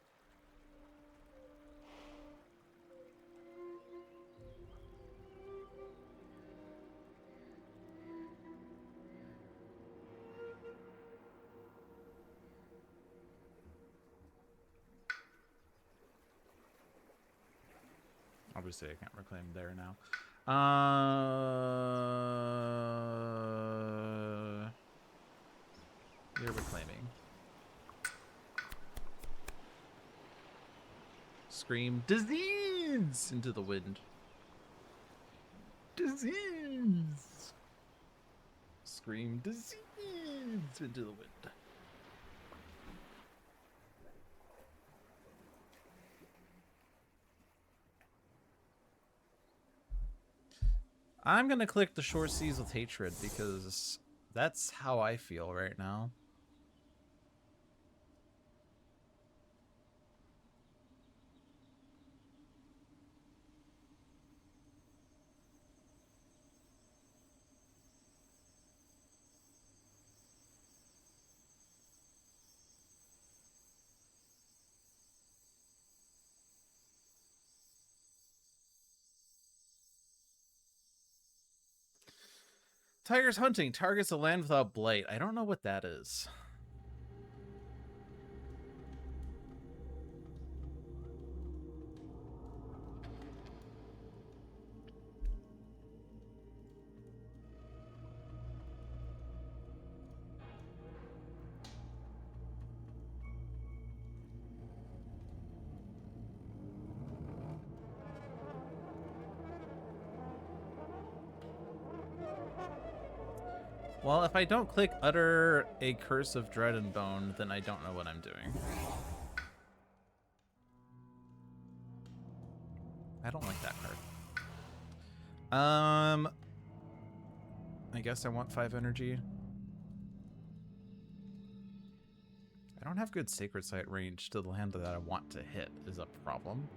Obviously, I can't reclaim there now. You're reclaiming. Scream disease into the wind. Disease. Scream disease into the wind. I'm gonna click the shore seas with hatred because that's how I feel right now. Tigers hunting targets a land without blight. I don't know what that is. Well, if I don't click utter a curse of dread and bone, then I don't know what I'm doing. I don't like that card. I guess I want 5 energy. I don't have good Sacred Site range to the land that I want to hit is a problem.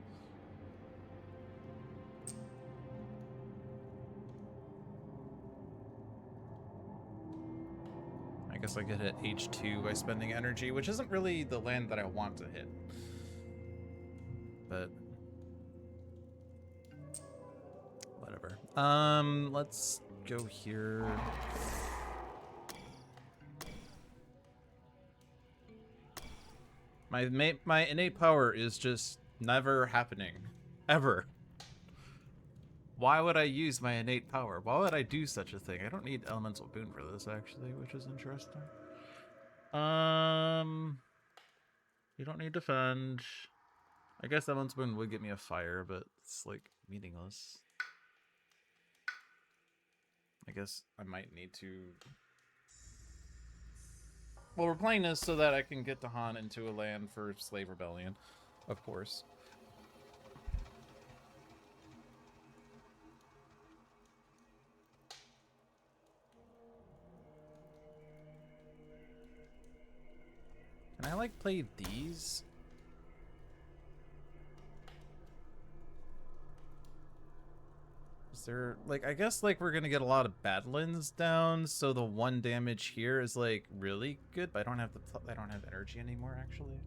I guess I could hit H2 by spending energy, which isn't really the land that I want to hit. But whatever. Let's go here. My innate power is just never happening. Ever. Why would I use my innate power? Why would I do such a thing? I don't need Elemental Boon for this, actually, which is interesting. You don't need Defend. I guess Elemental Boon would get me a fire, but it's, like, meaningless. I guess I might need to... Well, we're playing this so that I can get Dahan into a land for Slave Rebellion, of course. Can I, like, play these? Is there, like, I guess, like, we're gonna get a lot of Badlands down, so the 1 damage here is, like, really good, but I don't have energy anymore, actually.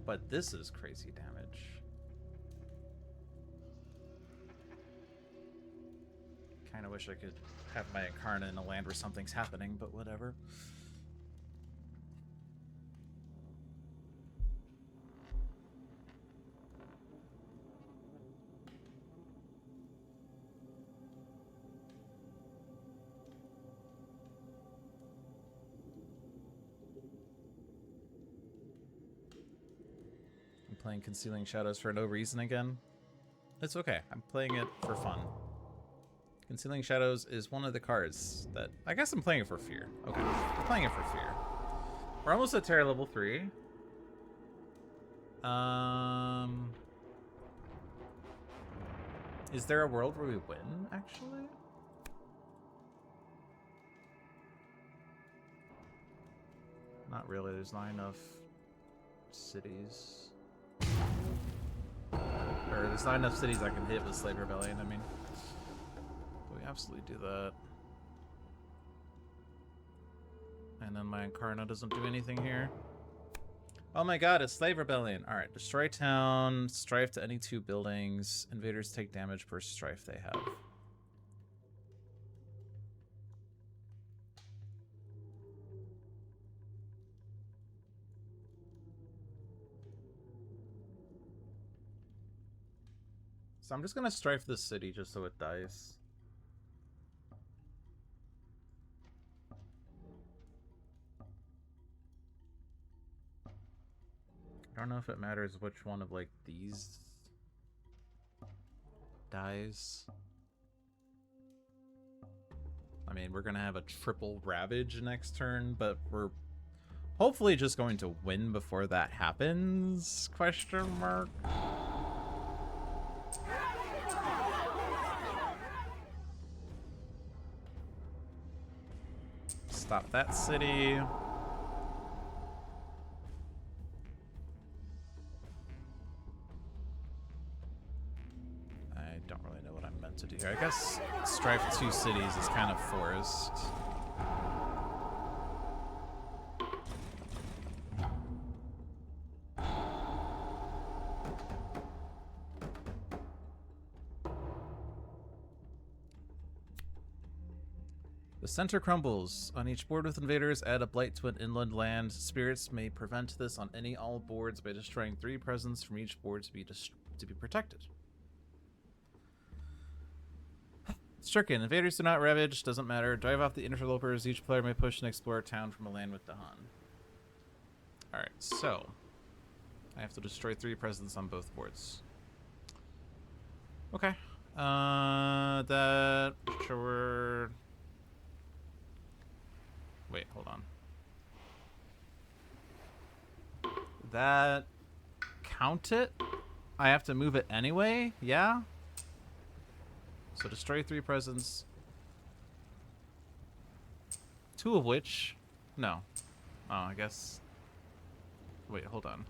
But this is crazy damage. Kinda wish I could have my Incarnate in a land where something's happening, but whatever. Playing Concealing Shadows for no reason again. It's okay. I'm playing it for fun. Concealing Shadows is one of the cards that... I guess I'm playing it for fear. Okay. I'm playing it for fear. We're almost at Terra level 3. Is there a world where we win, actually? Not really. There's not enough cities. Or there's not enough cities I can hit with Slave Rebellion, I mean. We absolutely do that. And then my Incarnate doesn't do anything here. Oh my god, it's Slave Rebellion. Alright, destroy town, strife to any 2 buildings. Invaders take damage per strife they have. So I'm just gonna strife this city just so it dies. don't know if it matters which one of, like, these dies. I mean, we're gonna have a triple Ravage next turn, but we're hopefully just going to win before that happens? Question mark. Stop that city. I don't really know what I'm meant to do here. I guess strife 2 cities is kind of forced. The center crumbles. On each board with invaders, add a blight to an inland land. Spirits may prevent this on any all boards by destroying 3 presents from each board to be protected. Stricken. Invaders do not ravage. Doesn't matter. Drive off the interlopers. Each player may push and explore a town from a land with Dahan. Alright, so I have to destroy 3 presents on both boards. Okay. That sure. Wait, hold on. That count it? I have to move it anyway? Yeah? So destroy 3 presents. 2 of which... No. Oh, I guess... Wait, hold on.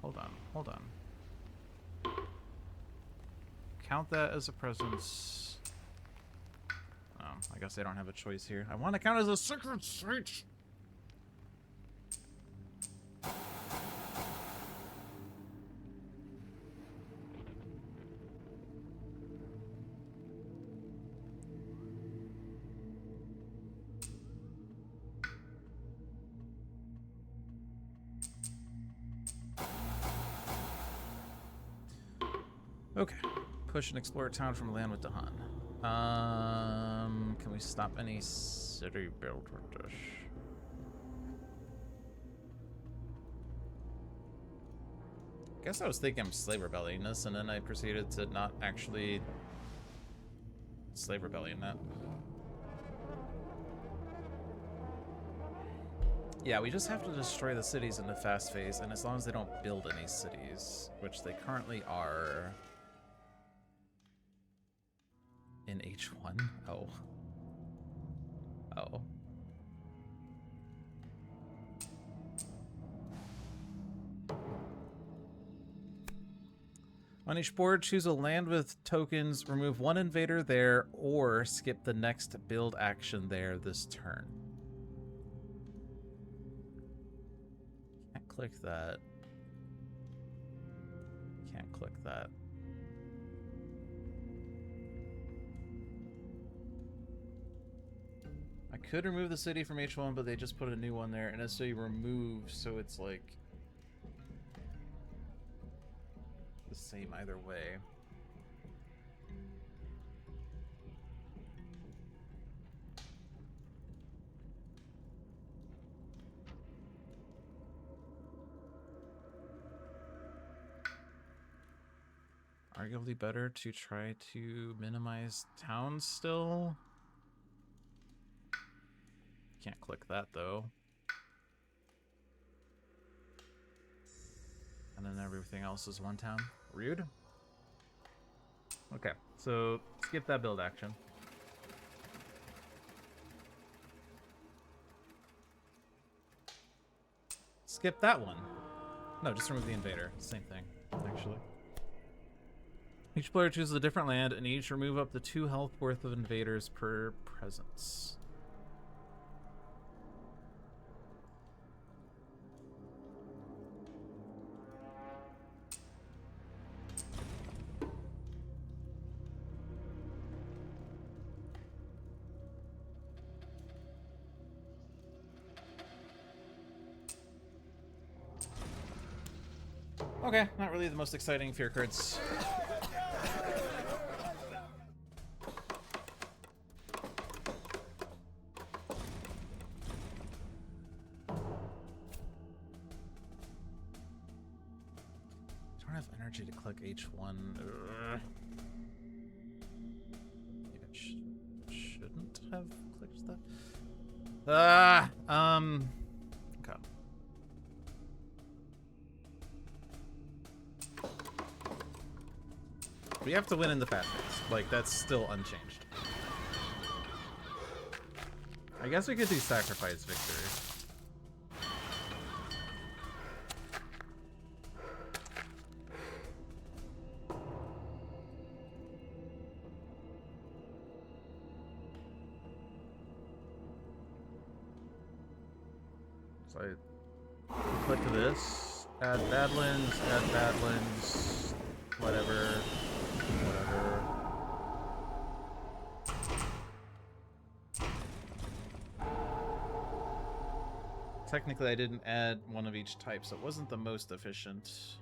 Count that as a presence. Oh, I guess I don't have a choice here. I want to count as a secret site! Okay. Push and explore a town from land with Dahan. Can we stop any city build with this? I guess I was thinking I'm slave rebelling this, and then I proceeded to not actually slave rebellion that. Yeah, we just have to destroy the cities in the fast phase, and as long as they don't build any cities, which they currently are in H1. Oh. Oh. On each board, choose a land with tokens, remove 1 invader there, or skip the next build action there this turn. Can't click that. Can't click that. I could remove the city from H1, but they just put a new one there, and it's so you remove, so it's like the same either way. Arguably better to try to minimize towns still. Can't click that though. And then everything else is 1 town. Rude. Okay, so skip that build action. Skip that one. No, just remove the invader. Same thing, actually. Each player chooses a different land, and each remove up to 2 health worth of invaders per presence. Okay, not really the most exciting fear cards. have energy to click H1. Ugh. Maybe I shouldn't have clicked that. Okay. We have to win in the fast race. Like, that's still unchanged. I guess we could do sacrifice victory. So I click this, add Badlands, whatever. Technically, I didn't add one of each type, so it wasn't the most efficient.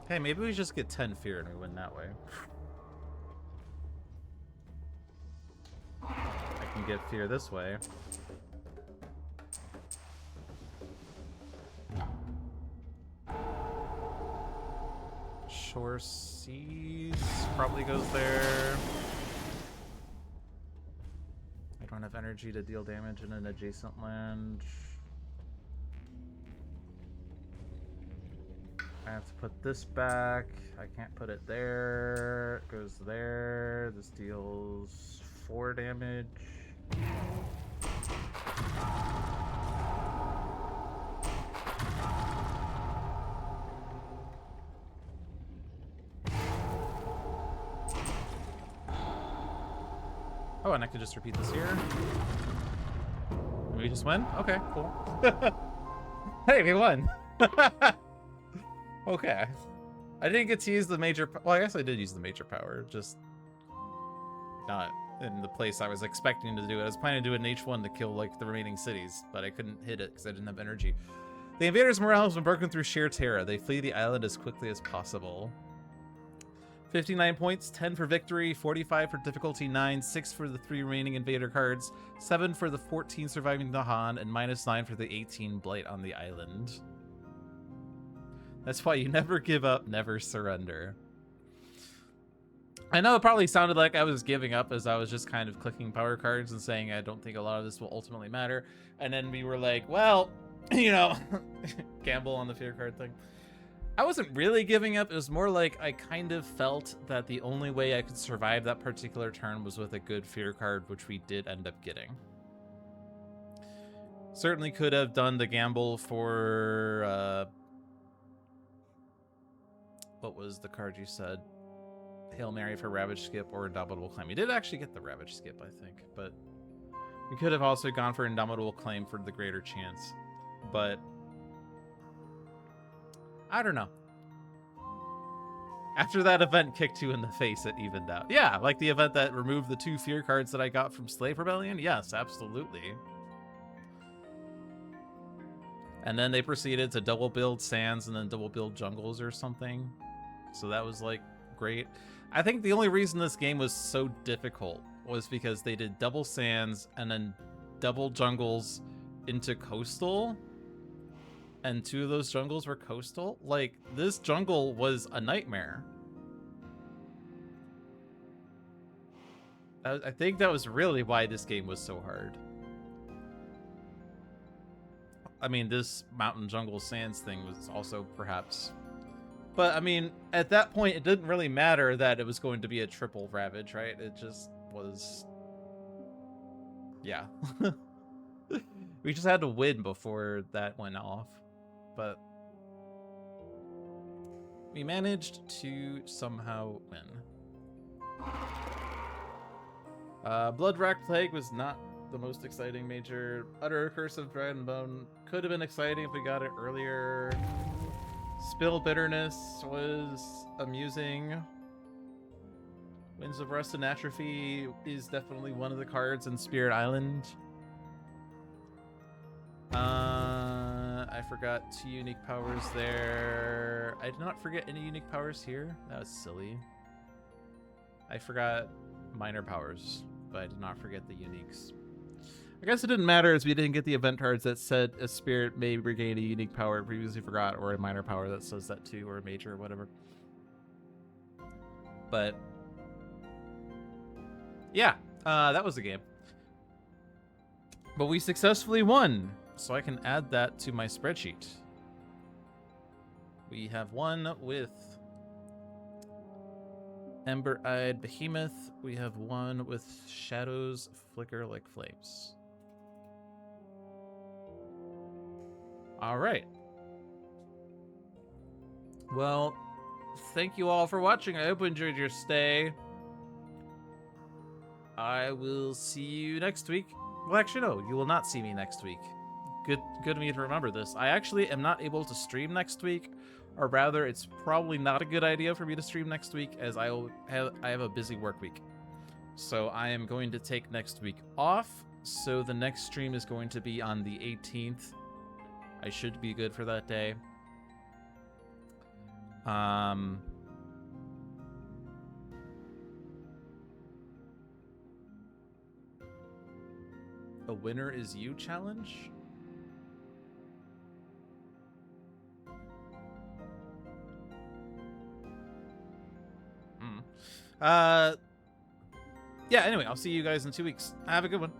Hey, maybe we just get 10 fear and we win that way. I can get fear this way. Shore Seas probably goes there. I don't have energy to deal damage in an adjacent land. I have to put this back. I can't put it there. It goes there. This deals 4 damage. Oh, and I can just repeat this here. And we just win? Okay, cool. Hey, we won. Okay. I didn't get to use the major... Well, I guess I did use the major power, just not in the place I was expecting to do it. I was planning to do an H1 to kill, like, the remaining cities, but I couldn't hit it because I didn't have energy. The invaders' morale has been broken through sheer terror. They flee the island as quickly as possible. 59 points, 10 for victory, 45 for difficulty 9, 6 for the 3 remaining invader cards, 7 for the 14 surviving the Han, and -9 for the 18 blight on the island. That's why you never give up, never surrender. I know it probably sounded like I was giving up as I was just kind of clicking power cards and saying I don't think a lot of this will ultimately matter. And then we were like, well, you know, gamble on the fear card thing. I wasn't really giving up. It was more like I kind of felt that the only way I could survive that particular turn was with a good fear card, which we did end up getting. Certainly could have done the gamble for... what was the card you said? Hail Mary for Ravage Skip or Indomitable Claim. We did actually get the Ravage Skip, I think, but we could have also gone for Indomitable Claim for the greater chance. But I don't know. After that event kicked you in the face, it evened out. Yeah, like the event that removed the 2 fear cards that I got from Slave Rebellion? Yes, absolutely. And then they proceeded to double build sands and then double build jungles or something. So that was like great. I think the only reason this game was so difficult was because they did double sands and then double jungles into coastal. And 2 of those jungles were coastal. Like, this jungle was a nightmare. I think that was really why this game was so hard. I mean, this mountain jungle sands thing was also perhaps... But, I mean, at that point, it didn't really matter that it was going to be a triple Ravage, right? It just was... Yeah. We just had to win before that went off. But... we managed to somehow win. Blood-Racked Plague was not the most exciting major. Utter Curse of Dragon Bone could have been exciting if we got it earlier. Spill Bitterness was amusing. Winds of Rust and Atrophy is definitely one of the cards in Spirit Island. I forgot 2 unique powers there. I did not forget any unique powers here. That was silly. I forgot minor powers, but I did not forget the uniques. I guess it didn't matter as we didn't get the event cards that said a spirit may regain a unique power previously forgot, or a minor power that says that too, or a major or whatever. But yeah, that was the game. But we successfully won, so I can add that to my spreadsheet. We have one with Ember-Eyed Behemoth. We have one with Shadows Flicker Like Flames. All right. Well, thank you all for watching. I hope you enjoyed your stay. I will see you next week. Well, actually, no, you will not see me next week. Good of me to remember this. I actually am not able to stream next week, or rather, it's probably not a good idea for me to stream next week, as I have a busy work week. So I am going to take next week off. So the next stream is going to be on the 18th. I should be good for that day. A winner is you challenge? Yeah, anyway, I'll see you guys in 2 weeks. Have a good one.